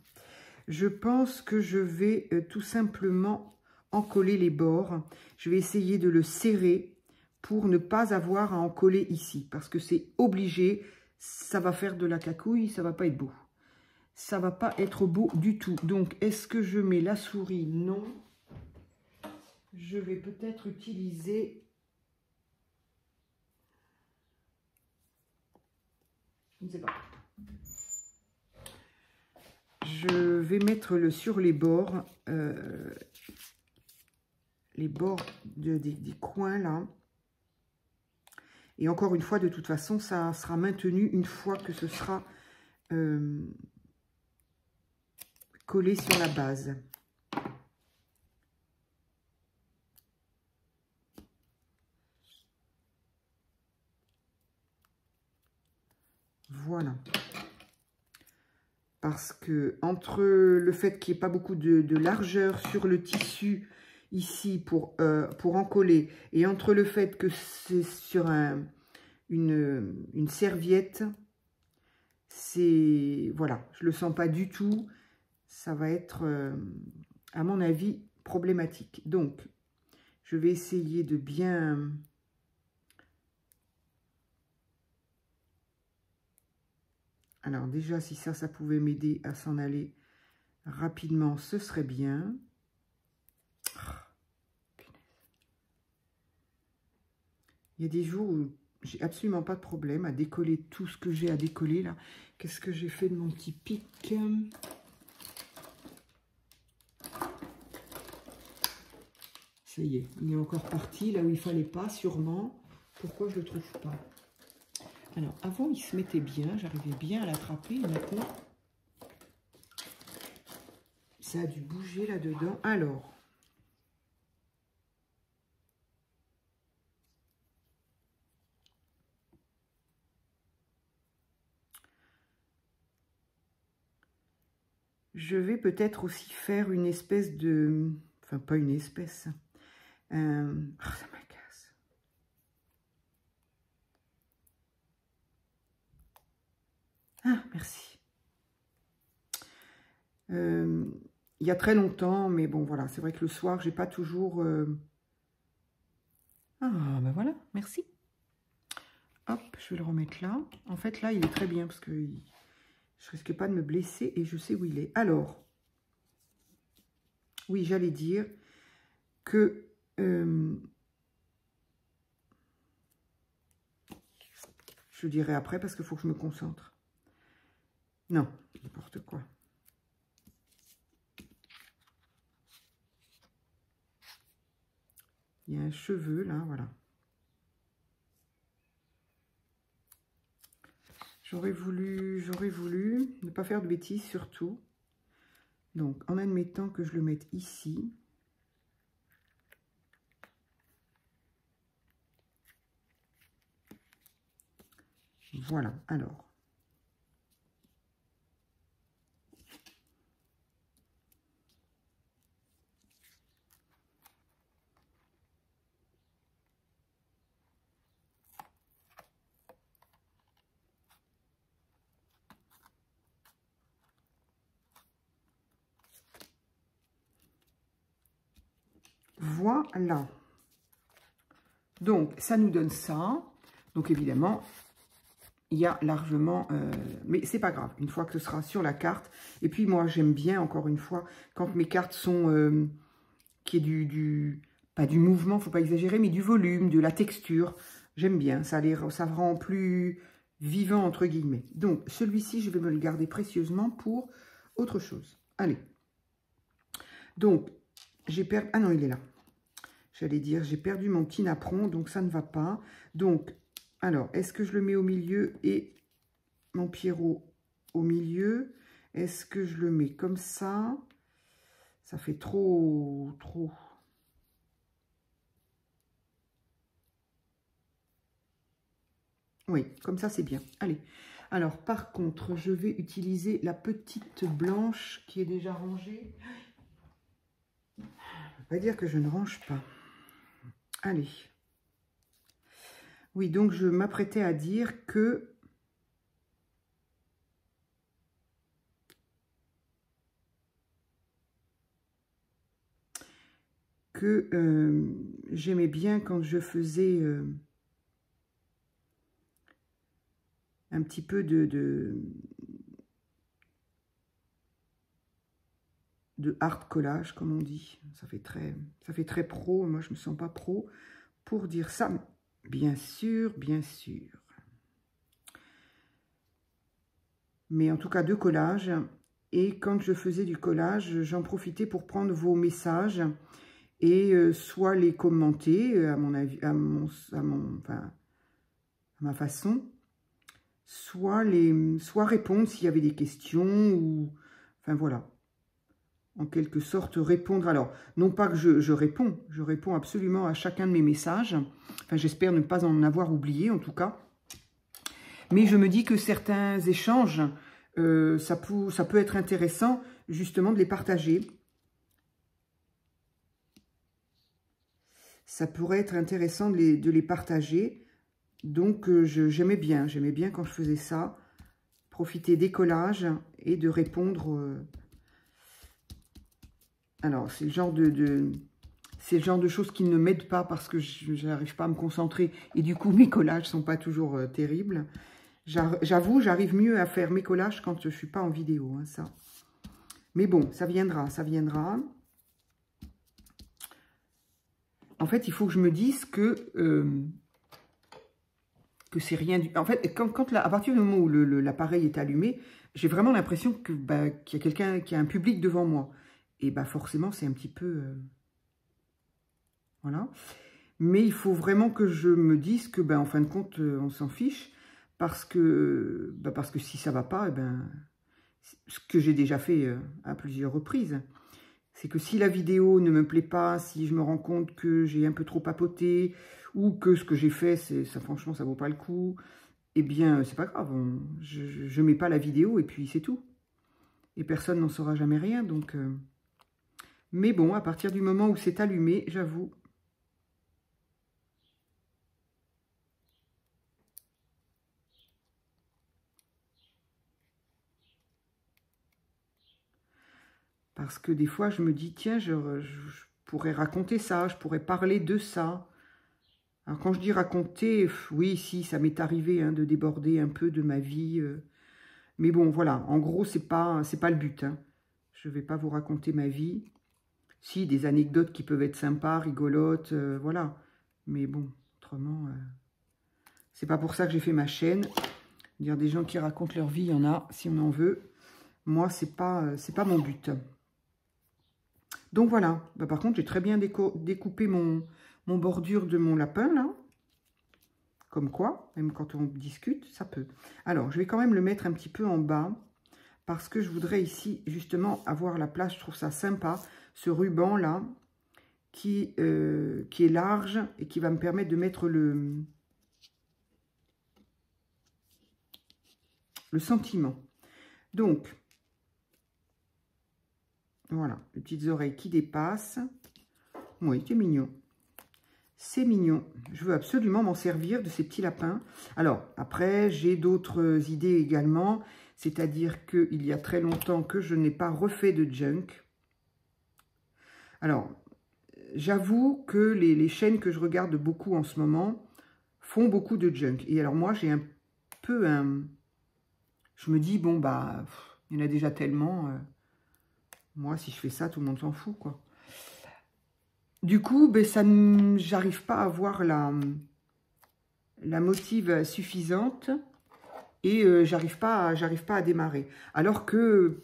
Je pense que je vais tout simplement en coller les bords. Je vais essayer de le serrer pour ne pas avoir à en coller ici. Parce que c'est obligé, ça va faire de la cacouille, ça va pas être beau. Ça va pas être beau du tout. Donc, est-ce que je mets la souris? Non. Je vais peut-être utiliser... Je ne sais pas. Je vais mettre sur les bords des coins là. Et encore une fois, de toute façon, ça sera maintenu une fois que ce sera collé sur la base. Voilà. Parce que entre le fait qu'il n'y ait pas beaucoup de largeur sur le tissu ici pour en coller, et entre le fait que c'est sur une serviette, c'est... Voilà, je le sens pas du tout. Ça va être, à mon avis, problématique. Donc, je vais essayer de bien... Alors déjà, si ça pouvait m'aider à s'en aller rapidement, ce serait bien. Il y a des jours où j'ai absolument pas de problème à décoller tout ce que j'ai à décoller là. Qu'est-ce que j'ai fait de mon petit pic? Ça y est, il est encore parti là où il fallait pas, sûrement. Pourquoi je le trouve pas? Alors, avant, il se mettait bien, j'arrivais bien à l'attraper. Maintenant, ça a dû bouger là-dedans. Alors, je vais peut-être aussi faire une espèce de... Enfin, pas une espèce. Oh, ça m'agace. Ah, merci. Il y a très longtemps, mais bon, voilà. C'est vrai que le soir, j'ai pas toujours... Ah, ben voilà, merci. Hop, je vais le remettre là. En fait, là, il est très bien parce que je risque pas de me blesser et je sais où il est. Alors, oui, j'allais dire que... je dirai après parce qu'il faut que je me concentre. Non, n'importe quoi. Il y a un cheveu là, voilà. J'aurais voulu ne pas faire de bêtises surtout. Donc, en admettant que je le mette ici. Voilà, alors. Voilà. Donc, ça nous donne ça. Donc, évidemment, il y a largement... mais c'est pas grave, une fois que ce sera sur la carte. Et puis, moi, j'aime bien, encore une fois, quand mes cartes sont... qu'il y ait pas du mouvement, faut pas exagérer, mais du volume, de la texture. J'aime bien, ça rend plus vivant, entre guillemets. Donc, celui-ci, je vais me le garder précieusement pour autre chose. Allez. Donc, j'ai perdu... Ah non, il est là. J'allais dire, j'ai perdu mon petit napperon, donc ça ne va pas. Donc, alors, est-ce que je le mets au milieu et mon Pierrot au milieu? Est-ce que je le mets comme ça? Ça fait trop... Oui, comme ça, c'est bien. Allez. Alors, par contre, je vais utiliser la petite blanche qui est déjà rangée. On va dire que je ne range pas. Allez. Oui, donc je m'apprêtais à dire que... j'aimais bien quand je faisais un petit peu de art collage, comme on dit. Ça fait très pro. Moi, je me sens pas pro pour dire ça. Bien sûr, bien sûr. Mais en tout cas, de collage. Et quand je faisais du collage, j'en profitais pour prendre vos messages et soit les commenter à mon avis, à ma façon, soit répondre s'il y avait des questions ou enfin voilà, en quelque sorte répondre. Alors non pas que je réponds absolument à chacun de mes messages. Enfin, j'espère ne pas en avoir oublié en tout cas. Mais je me dis que certains échanges, ça peut être intéressant justement de les partager. Ça pourrait être intéressant de les partager. Donc, j'aimais bien quand je faisais ça. Profiter des collages et de répondre. Alors, c'est le genre de choses qui ne m'aident pas parce que je n'arrive pas à me concentrer. Et du coup, mes collages ne sont pas toujours terribles. J'avoue, j'arrive mieux à faire mes collages quand je ne suis pas en vidéo, hein, ça. Mais bon, ça viendra, ça viendra. En fait, il faut que je me dise que c'est rien du... En fait, à partir du moment où l'appareil est allumé, j'ai vraiment l'impression que qu'il y a quelqu'un, qu'il y a un public devant moi. Et forcément, c'est un petit peu... voilà. Mais il faut vraiment que je me dise que, en fin de compte, on s'en fiche. Parce que si ça va pas, ce que j'ai déjà fait à plusieurs reprises, c'est que si la vidéo ne me plaît pas, si je me rends compte que j'ai un peu trop papoté, ou que ce que j'ai fait, franchement, ça vaut pas le coup, eh bien, c'est pas grave. Je mets pas la vidéo et puis c'est tout. Et personne n'en saura jamais rien. Donc, mais bon, à partir du moment où c'est allumé, j'avoue. Parce que des fois, je me dis, tiens, je pourrais raconter ça, je pourrais parler de ça. Alors, quand je dis raconter, oui, si, ça m'est arrivé hein, de déborder un peu de ma vie. Mais bon, voilà, en gros, c'est pas le but. Hein. Je ne vais pas vous raconter ma vie. Si, des anecdotes qui peuvent être sympas, rigolotes, voilà. Mais bon, autrement, c'est pas pour ça que j'ai fait ma chaîne. Dire des gens qui racontent leur vie, il y en a, si on en veut. Moi, c'est pas mon but. Donc voilà, par contre, j'ai très bien découpé mon bordure de mon lapin, là. Comme quoi, même quand on discute, ça peut. Alors, je vais quand même le mettre un petit peu en bas, parce que je voudrais ici, justement, avoir la place. Je trouve ça sympa, ce ruban-là, qui est large et qui va me permettre de mettre le sentiment. Donc, voilà, les petites oreilles qui dépassent. Oui, c'est mignon. C'est mignon. Je veux absolument m'en servir de ces petits lapins. Alors, après, j'ai d'autres idées également. C'est-à-dire qu'il y a très longtemps que je n'ai pas refait de junk. Alors, j'avoue que les chaînes que je regarde beaucoup en ce moment font beaucoup de junk. Et alors moi, j'ai un peu un... Je me dis, bon, bah, il y en a déjà tellement. Moi, si je fais ça, tout le monde s'en fout, quoi. Du coup, ben, j'arrive pas à avoir la motive suffisante et j'arrive pas à démarrer. Alors que,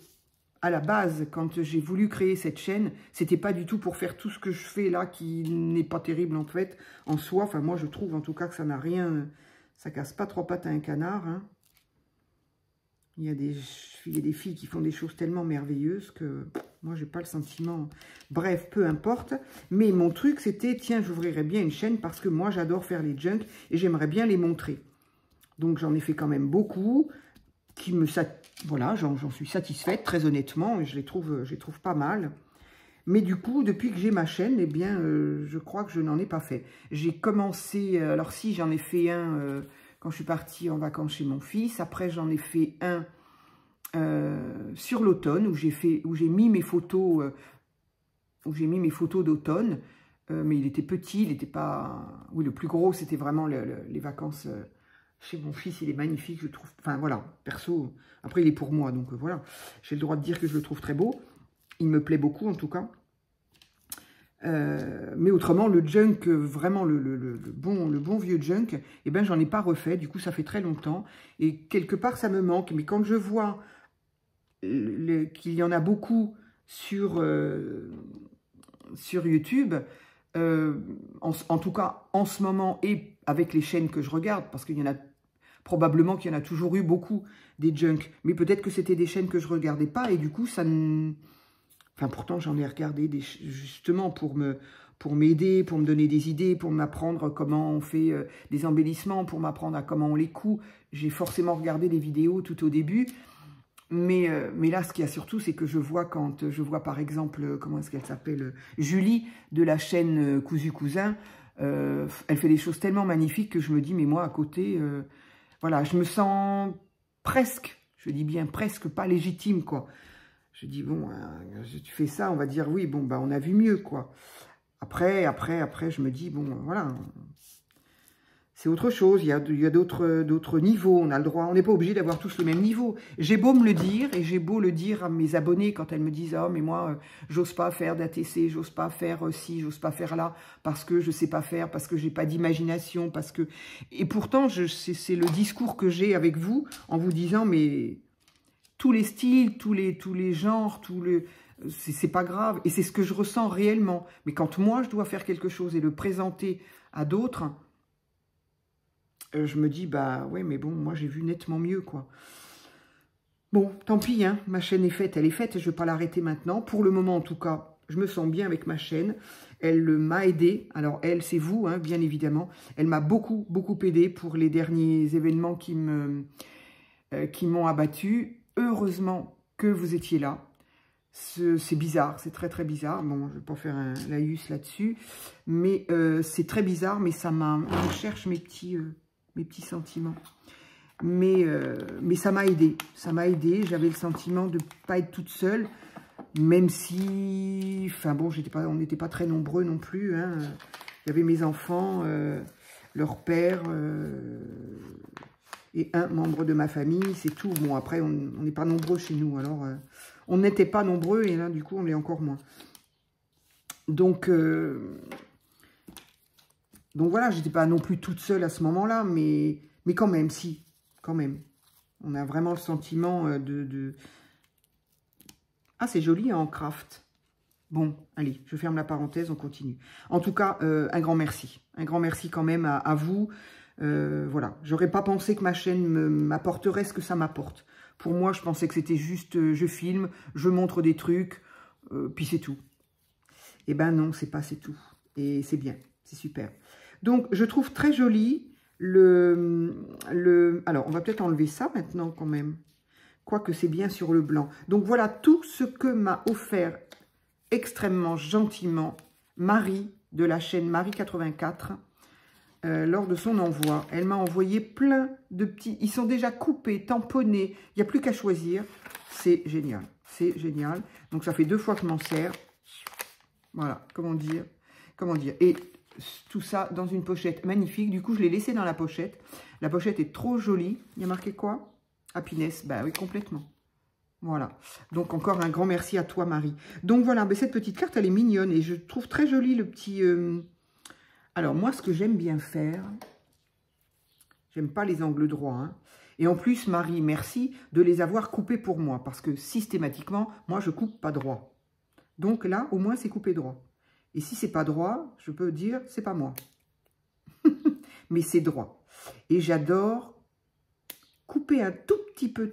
à la base, quand j'ai voulu créer cette chaîne, c'était pas du tout pour faire tout ce que je fais là, qui n'est pas terrible en fait, en soi. Enfin, moi, je trouve en tout cas que ça n'a rien, ça casse pas trois pattes à un canard, hein. Il y a des filles qui font des choses tellement merveilleuses que moi, j'ai pas le sentiment. Bref, peu importe. Mais mon truc, c'était, tiens, j'ouvrirais bien une chaîne parce que moi, j'adore faire les junks et j'aimerais bien les montrer. Donc, j'en ai fait quand même beaucoup qui me... Voilà, j'en suis satisfaite, très honnêtement, et je les trouve pas mal. Mais du coup, depuis que j'ai ma chaîne, eh bien, je crois que je n'en ai pas fait. J'ai commencé... alors si, j'en ai fait un... quand je suis partie en vacances chez mon fils. Après, j'en ai fait un sur l'automne, où j'ai mis mes photos, d'automne. Mais il était petit, il n'était pas... Oui, le plus gros, c'était vraiment les vacances chez mon fils. Il est magnifique, je trouve. Enfin, voilà, perso. Après, il est pour moi, donc voilà. J'ai le droit de dire que je le trouve très beau. Il me plaît beaucoup, en tout cas. Mais autrement, le junk, vraiment le bon vieux junk, eh ben, j'en ai pas refait. Du coup, ça fait très longtemps. Et quelque part, ça me manque. Mais quand je vois qu'il y en a beaucoup sur YouTube, en tout cas, en ce moment, et avec les chaînes que je regarde, parce qu'il y en a probablement qu'il y en a toujours eu beaucoup, des junk. Mais peut-être que c'était des chaînes que je regardais pas. Et du coup, ça ne... Enfin, pourtant, j'en ai regardé justement pour m'aider, pour me donner des idées, pour m'apprendre comment on fait des embellissements, pour m'apprendre à comment on les coud. J'ai forcément regardé des vidéos tout au début. Mais là, ce qu'il y a surtout, c'est que je vois quand je vois, par exemple, comment est-ce qu'elle s'appelle, Julie, de la chaîne Cousu Cousin, elle fait des choses tellement magnifiques que je me dis, mais moi, à côté, voilà, je me sens presque, je dis bien presque, pas légitime, quoi. Je dis, bon, tu fais ça, on va dire, oui, bon, bah, on a vu mieux, quoi. Après, je me dis, bon, voilà, c'est autre chose, il y a d'autres niveaux, on a le droit, on n'est pas obligé d'avoir tous le même niveau. J'ai beau me le dire, et j'ai beau le dire à mes abonnés quand elles me disent, oh, mais moi, j'ose pas faire d'ATC, j'ose pas faire ci, j'ose pas faire là, parce que je sais pas faire, parce que j'ai pas d'imagination, parce que... Et pourtant, c'est le discours que j'ai avec vous, en vous disant, mais... tous les styles, tous les genres, c'est pas grave. Et c'est ce que je ressens réellement. Mais quand moi, je dois faire quelque chose et le présenter à d'autres, je me dis, bah ouais, mais bon, moi, j'ai vu nettement mieux, quoi. Bon, tant pis, hein, ma chaîne est faite, elle est faite, et je ne vais pas l'arrêter maintenant. Pour le moment, en tout cas, je me sens bien avec ma chaîne. Elle m'a aidé. Alors, elle, c'est vous, hein, bien évidemment. Elle m'a beaucoup, beaucoup aidé pour les derniers événements qui m'ont abattu. Heureusement que vous étiez là. C'est bizarre, c'est très très bizarre. Bon, je ne vais pas faire un laïus là-dessus. Mais c'est très bizarre, mais ça m'a... Je cherche mes petits sentiments. Mais ça m'a aidé. Ça m'a aidé. J'avais le sentiment de ne pas être toute seule. Même si... Enfin bon, on n'était pas très nombreux non plus. Hein. Il y avait mes enfants, leur père... et un membre de ma famille, c'est tout. Bon, après, on n'est pas nombreux chez nous. Alors, on n'était pas nombreux, et là, du coup, on l'est encore moins. Donc voilà, j'étais pas non plus toute seule à ce moment-là, mais quand même, si, quand même. On a vraiment le sentiment Ah, c'est joli, hein, en craft. Bon, allez, je ferme la parenthèse, on continue. En tout cas, un grand merci. Un grand merci quand même à vous. Voilà, j'aurais pas pensé que ma chaîne m'apporterait ce que ça m'apporte. Pour moi, je pensais que c'était juste, je filme, je montre des trucs, puis c'est tout. Eh ben non, c'est pas c'est tout. Et c'est bien, c'est super. Donc, je trouve très joli alors, on va peut-être enlever ça maintenant quand même. Quoique c'est bien sur le blanc. Donc, voilà tout ce que m'a offert extrêmement gentiment Marie de la chaîne Marie84 lors de son envoi. Elle m'a envoyé plein de petits... Ils sont déjà coupés, tamponnés. Il n'y a plus qu'à choisir. C'est génial. C'est génial. Donc, ça fait 2 fois que je m'en sers. Voilà, comment dire. Et tout ça dans une pochette magnifique. Du coup, je l'ai laissé dans la pochette. La pochette est trop jolie. Il y a marqué quoi? Happiness. Bah oui, complètement. Voilà. Donc, encore un grand merci à toi, Marie. Donc, voilà, cette petite carte, elle est mignonne. Et je trouve très joli le petit... Alors, moi, ce que j'aime bien faire... J'aime pas les angles droits. Hein. Et en plus, Marie, merci de les avoir coupés pour moi. Parce que systématiquement, moi, je coupe pas droit. Donc là, au moins, c'est coupé droit. Et si c'est pas droit, je peux dire, c'est pas moi. Mais c'est droit. Et j'adore couper un tout petit peu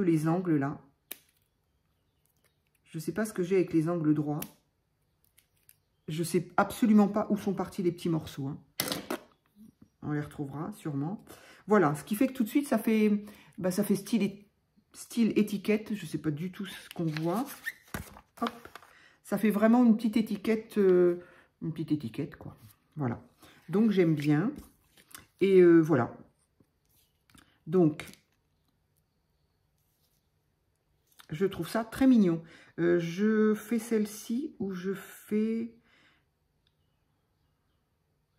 les angles là. Je sais pas ce que j'ai avec les angles droits. Je sais absolument pas où sont partis les petits morceaux. Hein. On les retrouvera sûrement. Voilà, ce qui fait que tout de suite, ça fait style étiquette. Je sais pas du tout ce qu'on voit. Hop. Ça fait vraiment une petite étiquette quoi. Voilà. Donc, j'aime bien. Et voilà. Donc, je trouve ça très mignon. Je fais celle-ci ou je fais...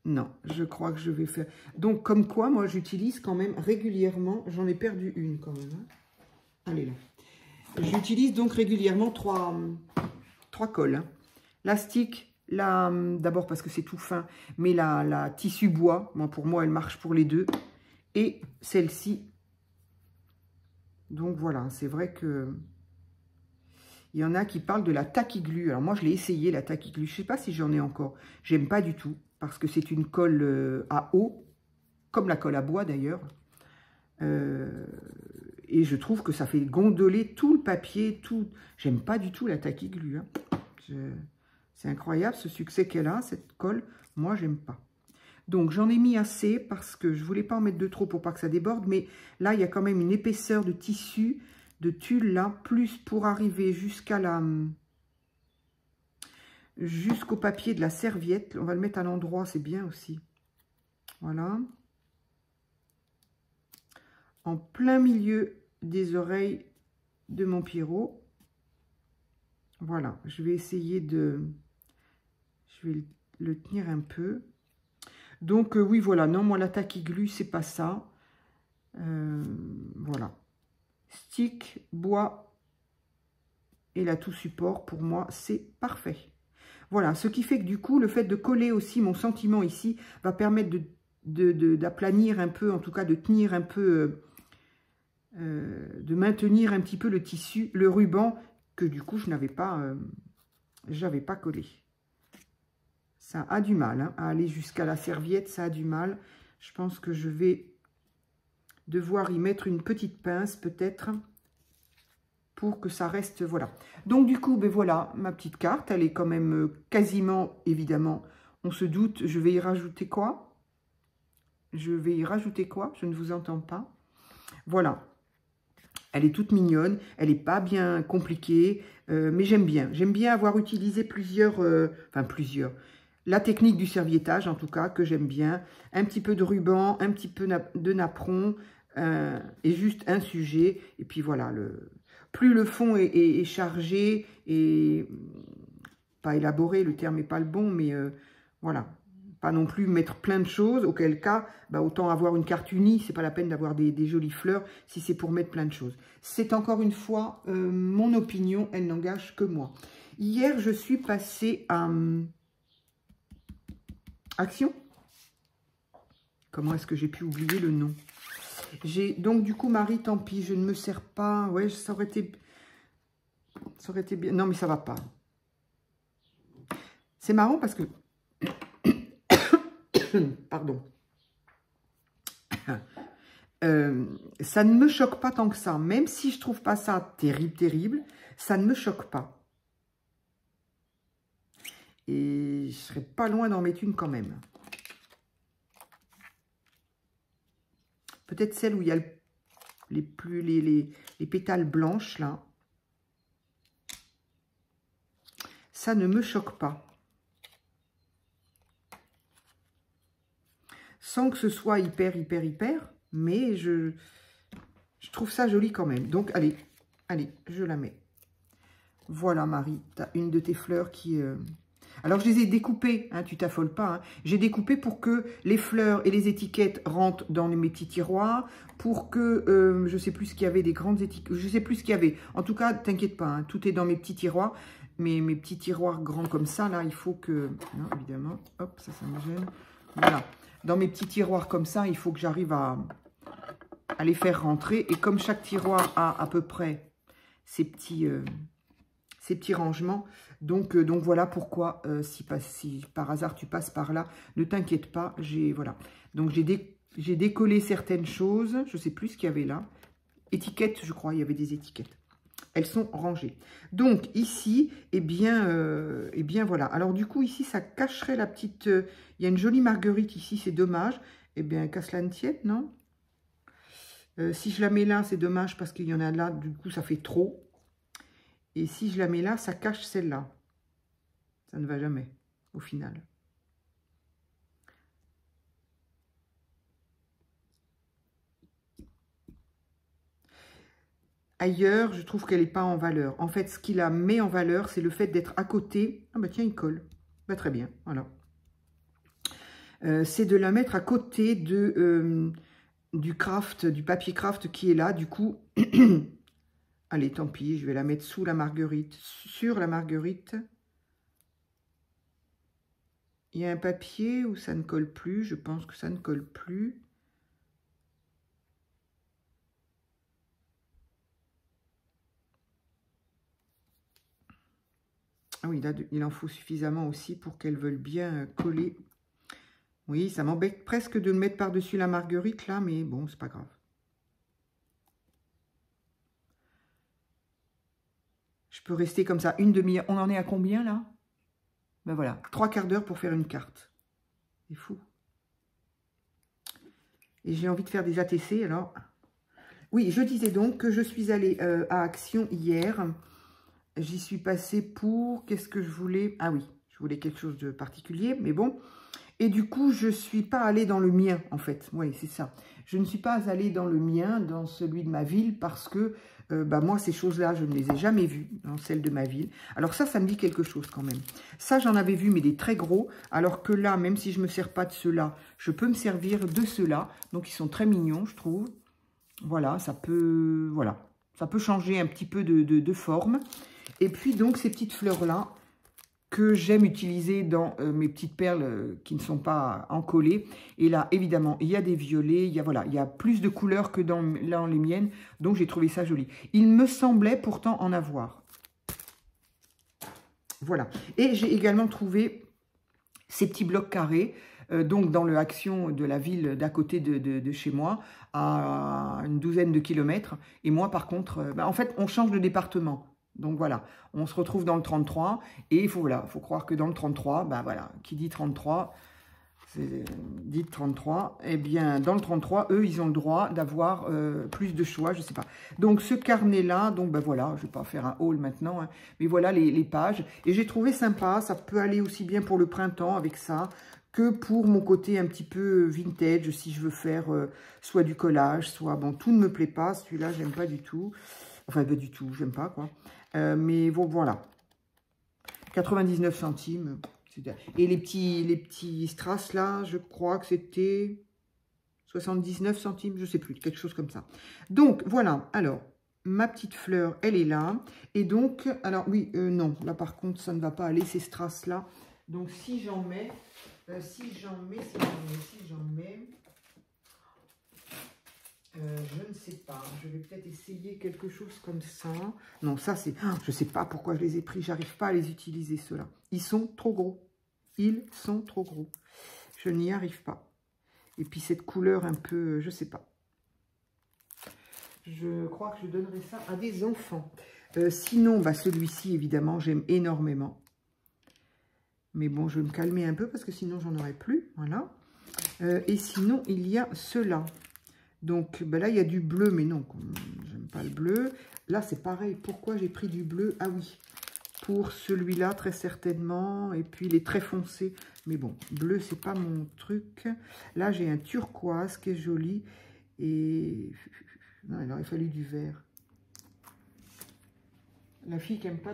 Non, je crois que je vais faire... Donc, comme quoi, moi, j'utilise quand même régulièrement... J'en ai perdu une quand même. Hein. Allez, là. J'utilise donc régulièrement trois colles. Hein. La stick, d'abord parce que c'est tout fin, mais la tissu bois, pour moi, elle marche pour les deux. Et celle-ci. Donc, voilà, c'est vrai que... Il y en a qui parlent de la tacky-glue. Alors, moi, je l'ai essayé, la tacky-glue. Je ne sais pas si j'en ai encore. J'aime pas du tout. Parce que c'est une colle à eau, comme la colle à bois d'ailleurs. Et je trouve que ça fait gondoler tout le papier, tout. J'aime pas du tout la tacky-glue. Hein. C'est incroyable ce succès qu'elle a, cette colle. Moi, j'aime pas. Donc, j'en ai mis assez parce que je voulais pas en mettre de trop pour pas que ça déborde. Mais là, il y a quand même une épaisseur de tissu, de tulle là, plus pour arriver jusqu'à jusqu'au papier de la serviette. On va le mettre à l'endroit, c'est bien aussi. Voilà. En plein milieu des oreilles de mon Pierrot. Voilà, je vais essayer de... Je vais le tenir un peu. Donc, oui, voilà. Non, moi, la tacky-glue, c'est pas ça. Voilà. Stick, bois et la tout support, pour moi, c'est parfait. Voilà, ce qui fait que du coup, le fait de coller aussi mon sentiment ici va permettre d'aplanir un peu, en tout cas de tenir un peu, de maintenir un petit peu le tissu, le ruban, que du coup, je n'avais pas, j'avais pas collé. Ça a du mal, hein, à aller jusqu'à la serviette, ça a du mal. Je pense que je vais devoir y mettre une petite pince, peut-être, pour que ça reste, voilà. Donc, du coup, ben voilà, ma petite carte, elle est quand même quasiment, évidemment, on se doute, je vais y rajouter quoi? Je vais y rajouter quoi? Je ne vous entends pas. Voilà. Elle est toute mignonne, elle n'est pas bien compliquée, mais j'aime bien. J'aime bien avoir utilisé plusieurs, la technique du serviettage, en tout cas, que j'aime bien. Un petit peu de ruban, un petit peu de napperon, et juste un sujet. Et puis voilà, plus le fond est chargé et pas élaboré, le terme n'est pas le bon, mais voilà. Pas non plus mettre plein de choses, auquel cas, bah, autant avoir une carte unie, c'est pas la peine d'avoir des jolies fleurs si c'est pour mettre plein de choses. C'est encore une fois mon opinion, elle n'engage que moi. Hier, je suis passée à Action. Comment est-ce que j'ai pu oublier le nom? Donc du coup, Marie, tant pis, je ne me sers pas. Ouais, ça aurait été bien. Non, mais ça va pas. C'est marrant parce que... Pardon. Ça ne me choque pas tant que ça. Même si je trouve pas ça terrible, terrible, ça ne me choque pas. Et je serais pas loin d'en mettre une quand même. Peut-être celle où il y a les pétales blanches, là. Ça ne me choque pas. Sans que ce soit hyper, hyper, hyper. Mais je trouve ça joli quand même. Donc, allez, je la mets. Voilà, Marie, tu as une de tes fleurs qui... Alors, je les ai découpées, hein, tu t'affoles pas. Hein. J'ai découpé pour que les fleurs et les étiquettes rentrent dans mes petits tiroirs, pour que, je sais plus ce qu'il y avait, des grandes étiquettes, je sais plus ce qu'il y avait. En tout cas, t'inquiète pas, hein, tout est dans mes petits tiroirs. Mes petits tiroirs grands comme ça, là, il faut que... Non, évidemment, hop, ça me gêne. Voilà, dans mes petits tiroirs comme ça, il faut que j'arrive à les faire rentrer. Et comme chaque tiroir a à peu près ces petits rangements, donc voilà pourquoi, si par hasard tu passes par là, ne t'inquiète pas, voilà. Donc j'ai décollé certaines choses, je ne sais plus ce qu'il y avait là. Étiquettes, je crois, il y avait des étiquettes. Elles sont rangées. Donc ici, eh bien voilà. Alors du coup, ici, ça cacherait la petite... il y a une jolie marguerite ici, c'est dommage. Eh bien, qu'à cela ne tienne, non? Si je la mets là, c'est dommage parce qu'il y en a là, du coup, ça fait trop. Et si je la mets là, ça cache celle-là. Ça ne va jamais, au final. Ailleurs, je trouve qu'elle n'est pas en valeur. En fait, ce qui la met en valeur, c'est le fait d'être à côté. Ah bah tiens, il colle. Bah, très bien, voilà. C'est de la mettre à côté du craft, du papier craft qui est là. Du coup, allez, tant pis, je vais la mettre sous la marguerite, sur la marguerite. Il y a un papier où ça ne colle plus. Je pense que ça ne colle plus. Ah oui, là, il en faut suffisamment aussi pour qu'elles veulent bien coller. Oui, ça m'embête presque de le mettre par-dessus la marguerite, là, mais bon, c'est pas grave. Je peux rester comme ça une demi-heure. On en est à combien, là? Ben voilà, 3/4 d'heure pour faire une carte. C'est fou. Et j'ai envie de faire des ATC, alors... Oui, je disais donc que je suis allée à Action hier. J'y suis passée pour... Qu'est-ce que je voulais? Ah oui, je voulais quelque chose de particulier, mais bon. Et du coup, je ne suis pas allée dans le mien, en fait. Oui, c'est ça. Je ne suis pas allée dans le mien, dans celui de ma ville, parce que moi, ces choses-là, je ne les ai jamais vues dans celle de ma ville. Alors ça me dit quelque chose quand même. Ça, j'en avais vu, mais des très gros. Alors que là, même si je ne me sers pas de ceux-là, je peux me servir de ceux-là. Donc, ils sont très mignons, je trouve. Voilà, ça peut changer un petit peu de forme. Et puis, donc, ces petites fleurs-là, que j'aime utiliser dans mes petites perles qui ne sont pas encollées. Et là, évidemment, il y a des violets, il y a plus de couleurs que dans les miennes, donc j'ai trouvé ça joli. Il me semblait pourtant en avoir. Voilà. Et j'ai également trouvé ces petits blocs carrés, donc dans le Action de la ville d'à côté de chez moi, à une douzaine de kilomètres. Et moi, par contre, en fait, on change de département. Donc voilà, on se retrouve dans le 33 et il faut croire que dans le 33, qui dit 33, dit 33, eh bien dans le 33, eux, ils ont le droit d'avoir plus de choix, je sais pas. Donc ce carnet-là, donc voilà, je vais pas faire un haul maintenant, hein, mais voilà les pages. Et j'ai trouvé sympa, ça peut aller aussi bien pour le printemps avec ça, que pour mon côté un petit peu vintage, si je veux faire soit du collage, soit... Bon, tout ne me plaît pas, celui-là, j'aime pas du tout. Enfin, pas du tout, j'aime pas, quoi. Mais bon, voilà. 99 centimes. Et les petits strass, là, je crois que c'était 79 centimes, je sais plus, quelque chose comme ça. Donc, voilà. Alors, ma petite fleur, elle est là. Et donc, alors, oui, non. Là, par contre, ça ne va pas aller, ces strass-là. Donc, si j'en mets... je ne sais pas, je vais peut-être essayer quelque chose comme ça. Non, ça c'est... je ne sais pas pourquoi je les ai pris, j'arrive pas à les utiliser ceux-là. Ils sont trop gros. Ils sont trop gros. Je n'y arrive pas. Et puis cette couleur un peu, je ne sais pas. Je crois que je donnerai ça à des enfants. Sinon, bah, celui-ci, évidemment, j'aime énormément. Mais bon, je vais me calmer un peu parce que sinon, j'en aurai plus. Voilà. Et sinon, il y a ceux-là. Donc, bah là, il y a du bleu, mais non, j'aime pas le bleu. Là, c'est pareil. Pourquoi j'ai pris du bleu? Ah oui, pour celui-là, très certainement. Et puis, il est très foncé. Mais bon, bleu, c'est pas mon truc. Là, j'ai un turquoise qui est joli. Et... non, il aurait fallu du vert. La fille qui aime pas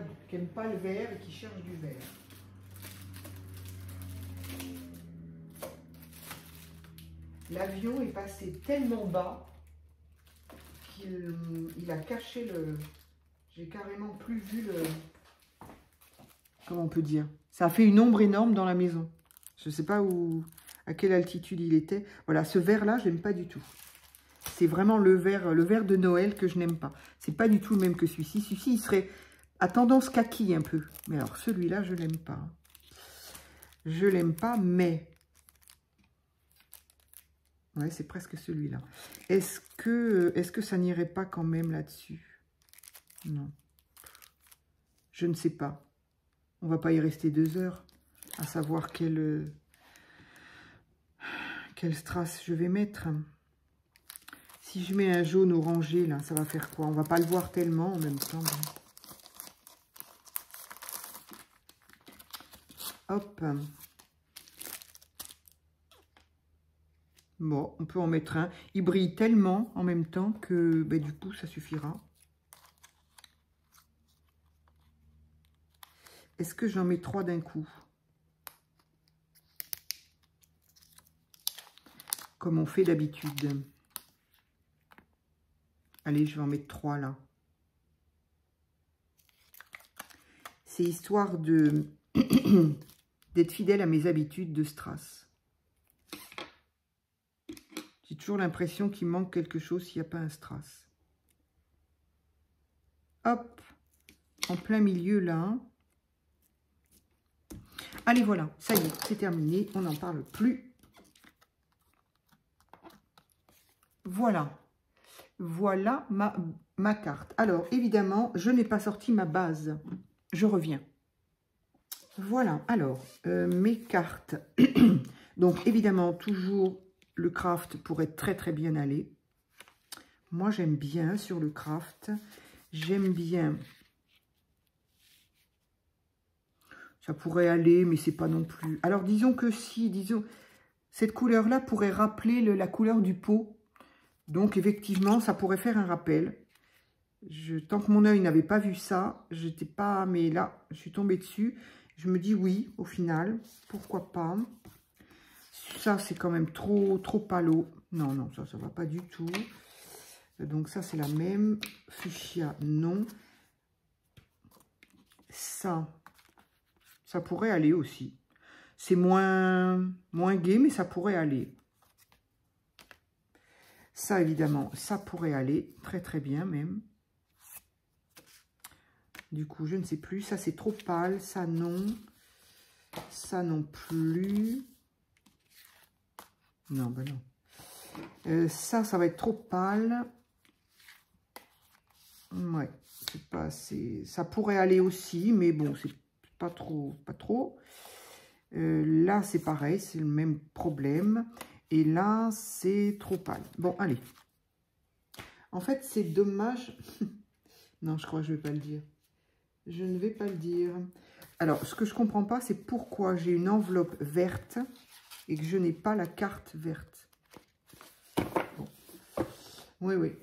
le vert et qui cherche du vert. L'avion est passé tellement bas qu'il a caché le... J'ai carrément plus vu le... Comment on peut dire? Ça a fait une ombre énorme dans la maison. Je ne sais pas à quelle altitude il était. Voilà, ce vert-là, je n'aime pas du tout. C'est vraiment le vert de Noël que je n'aime pas. C'est pas du tout le même que celui-ci. Celui-ci, il serait à tendance kaki un peu. Mais alors, celui-là, je l'aime pas. Je l'aime pas, mais... ouais, c'est presque celui-là. Est-ce que ça n'irait pas quand même là-dessus? Non. Je ne sais pas. On va pas y rester 2 heures à savoir quel strass je vais mettre. Si je mets un jaune orangé, là, ça va faire quoi? On va pas le voir tellement en même temps. Hop. Bon, on peut en mettre un. Il brille tellement en même temps que ben, du coup, ça suffira. Est-ce que j'en mets 3 d'un coup? Comme on fait d'habitude. Allez, je vais en mettre 3 là. C'est histoire de d'être fidèle à mes habitudes de strass. J'ai toujours l'impression qu'il manque quelque chose s'il n'y a pas un strass. Hop, en plein milieu là. Allez, voilà, ça y est, c'est terminé, on n'en parle plus. Voilà. Voilà ma carte. Alors, évidemment, je n'ai pas sorti ma base. Je reviens. Voilà, alors, mes cartes. Donc, évidemment, toujours le craft pourrait très, très bien aller. Moi, j'aime bien sur le craft. J'aime bien... ça pourrait aller, mais c'est pas non plus... alors, disons que si, disons... cette couleur-là pourrait rappeler la couleur du pot. Donc, effectivement, ça pourrait faire un rappel. Tant que mon œil n'avait pas vu ça, j'étais pas... mais là, je suis tombée dessus. Je me dis oui, au final. Pourquoi pas? Ça, c'est quand même trop palo. Non, non, ça va pas du tout. Donc, ça, c'est la même. Fuchsia, non. Ça pourrait aller aussi. C'est moins gai, mais ça pourrait aller. Ça, évidemment, ça pourrait aller très, très bien même. Du coup, je ne sais plus. Ça, c'est trop pâle. Ça, non. Ça non plus. Non, ben non. Ça va être trop pâle. Ouais, c'est pas assez. Ça pourrait aller aussi, mais bon, c'est pas trop. Là, c'est pareil, c'est le même problème. Et là, c'est trop pâle. Bon, allez. En fait, c'est dommage. Non, je crois que je ne vais pas le dire. Je ne vais pas le dire. Alors, ce que je ne comprends pas, c'est pourquoi j'ai une enveloppe verte et que je n'ai pas la carte verte. Bon. Oui, oui.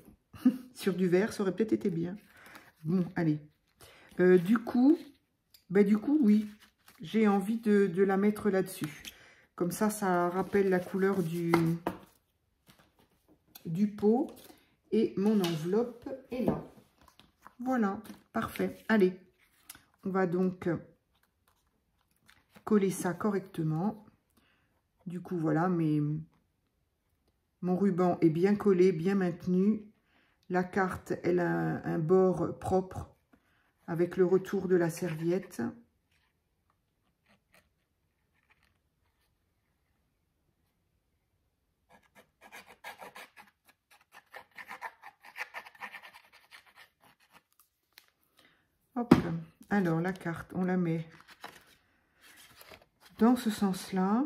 Sur du vert, ça aurait peut-être été bien. Bon, allez. Du coup, oui. J'ai envie de la mettre là-dessus. Comme ça rappelle la couleur du pot. Et mon enveloppe est là. Voilà, parfait. Allez, on va donc coller ça correctement. Du coup, voilà, mon ruban est bien collé, bien maintenu. La carte, elle a un bord propre avec le retour de la serviette. Hop. Alors, la carte, on la met dans ce sens-là.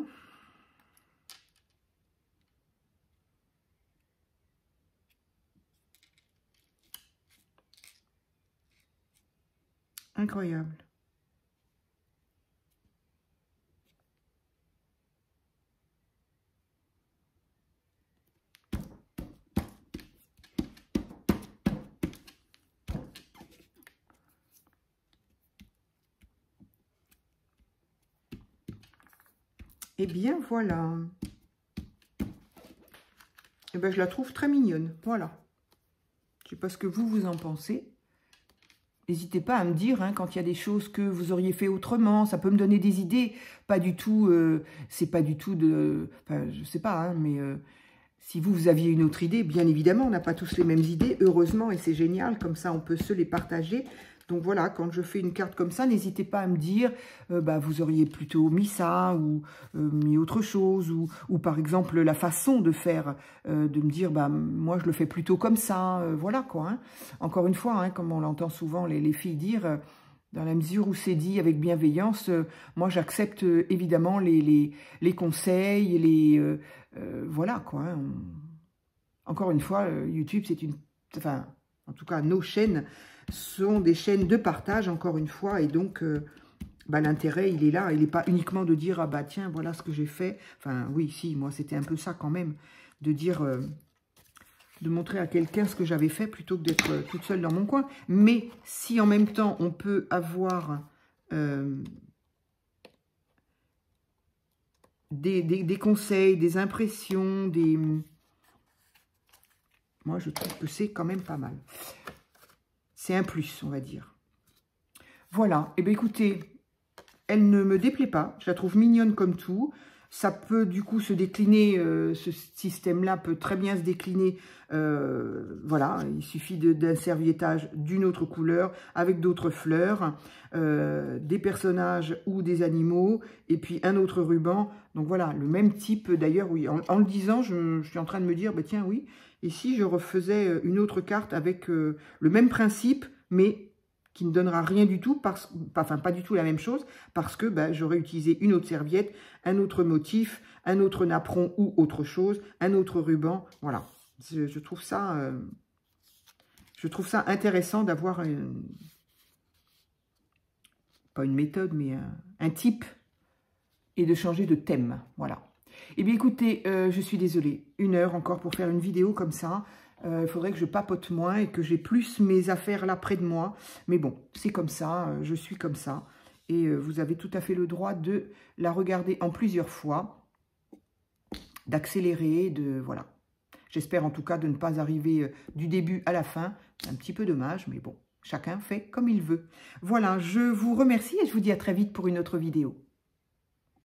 Incroyable. Et bien voilà. Et ben je la trouve très mignonne. Voilà. Je ne sais pas ce que vous en pensez. N'hésitez pas à me dire hein, quand il y a des choses que vous auriez fait autrement. Ça peut me donner des idées. Pas du tout, c'est pas du tout de... Enfin, je sais pas, hein, mais si vous aviez une autre idée, bien évidemment, on n'a pas tous les mêmes idées, heureusement, et c'est génial. Comme ça, on peut se les partager. Donc voilà, quand je fais une carte comme ça, n'hésitez pas à me dire, vous auriez plutôt mis ça ou mis autre chose. Ou par exemple, la façon de faire, de me dire, moi je le fais plutôt comme ça. Voilà quoi. Hein. Encore une fois, hein, comme on l'entend souvent les filles dire, dans la mesure où c'est dit avec bienveillance, moi j'accepte évidemment les conseils, voilà quoi. Hein. Encore une fois, YouTube c'est une... Enfin, en tout cas, nos chaînes sont des chaînes de partage, encore une fois, et donc l'intérêt, il est là. Il n'est pas uniquement de dire, ah bah tiens, voilà ce que j'ai fait. Enfin, oui, si, moi, c'était un peu ça quand même, de dire, de montrer à quelqu'un ce que j'avais fait, plutôt que d'être toute seule dans mon coin. Mais si en même temps, on peut avoir des conseils, des impressions, moi, je trouve que c'est quand même pas mal. C'est un plus, on va dire. Voilà. Eh bien, écoutez, elle ne me déplaît pas. Je la trouve mignonne comme tout. Ça peut, du coup, se décliner. Ce système-là peut très bien se décliner. Voilà. Il suffit d'un serviettage d'une autre couleur, avec d'autres fleurs, des personnages ou des animaux, et puis un autre ruban. Donc, voilà. Le même type, d'ailleurs, oui. En le disant, je suis en train de me dire, tiens, oui. Et si je refaisais une autre carte avec le même principe, mais qui ne donnera rien du tout, enfin pas du tout la même chose, parce que j'aurais utilisé une autre serviette, un autre motif, un autre napperon ou autre chose, un autre ruban, voilà. Je trouve ça intéressant d'avoir pas une méthode, mais un type, et de changer de thème, voilà. Eh bien écoutez, je suis désolée, 1 heure encore pour faire une vidéo comme ça. Il faudrait que je papote moins et que j'ai plus mes affaires là près de moi. Mais bon, c'est comme ça, je suis comme ça. Et vous avez tout à fait le droit de la regarder en plusieurs fois, d'accélérer, voilà. J'espère en tout cas de ne pas arriver du début à la fin. C'est un petit peu dommage, mais bon, chacun fait comme il veut. Voilà, je vous remercie et je vous dis à très vite pour une autre vidéo.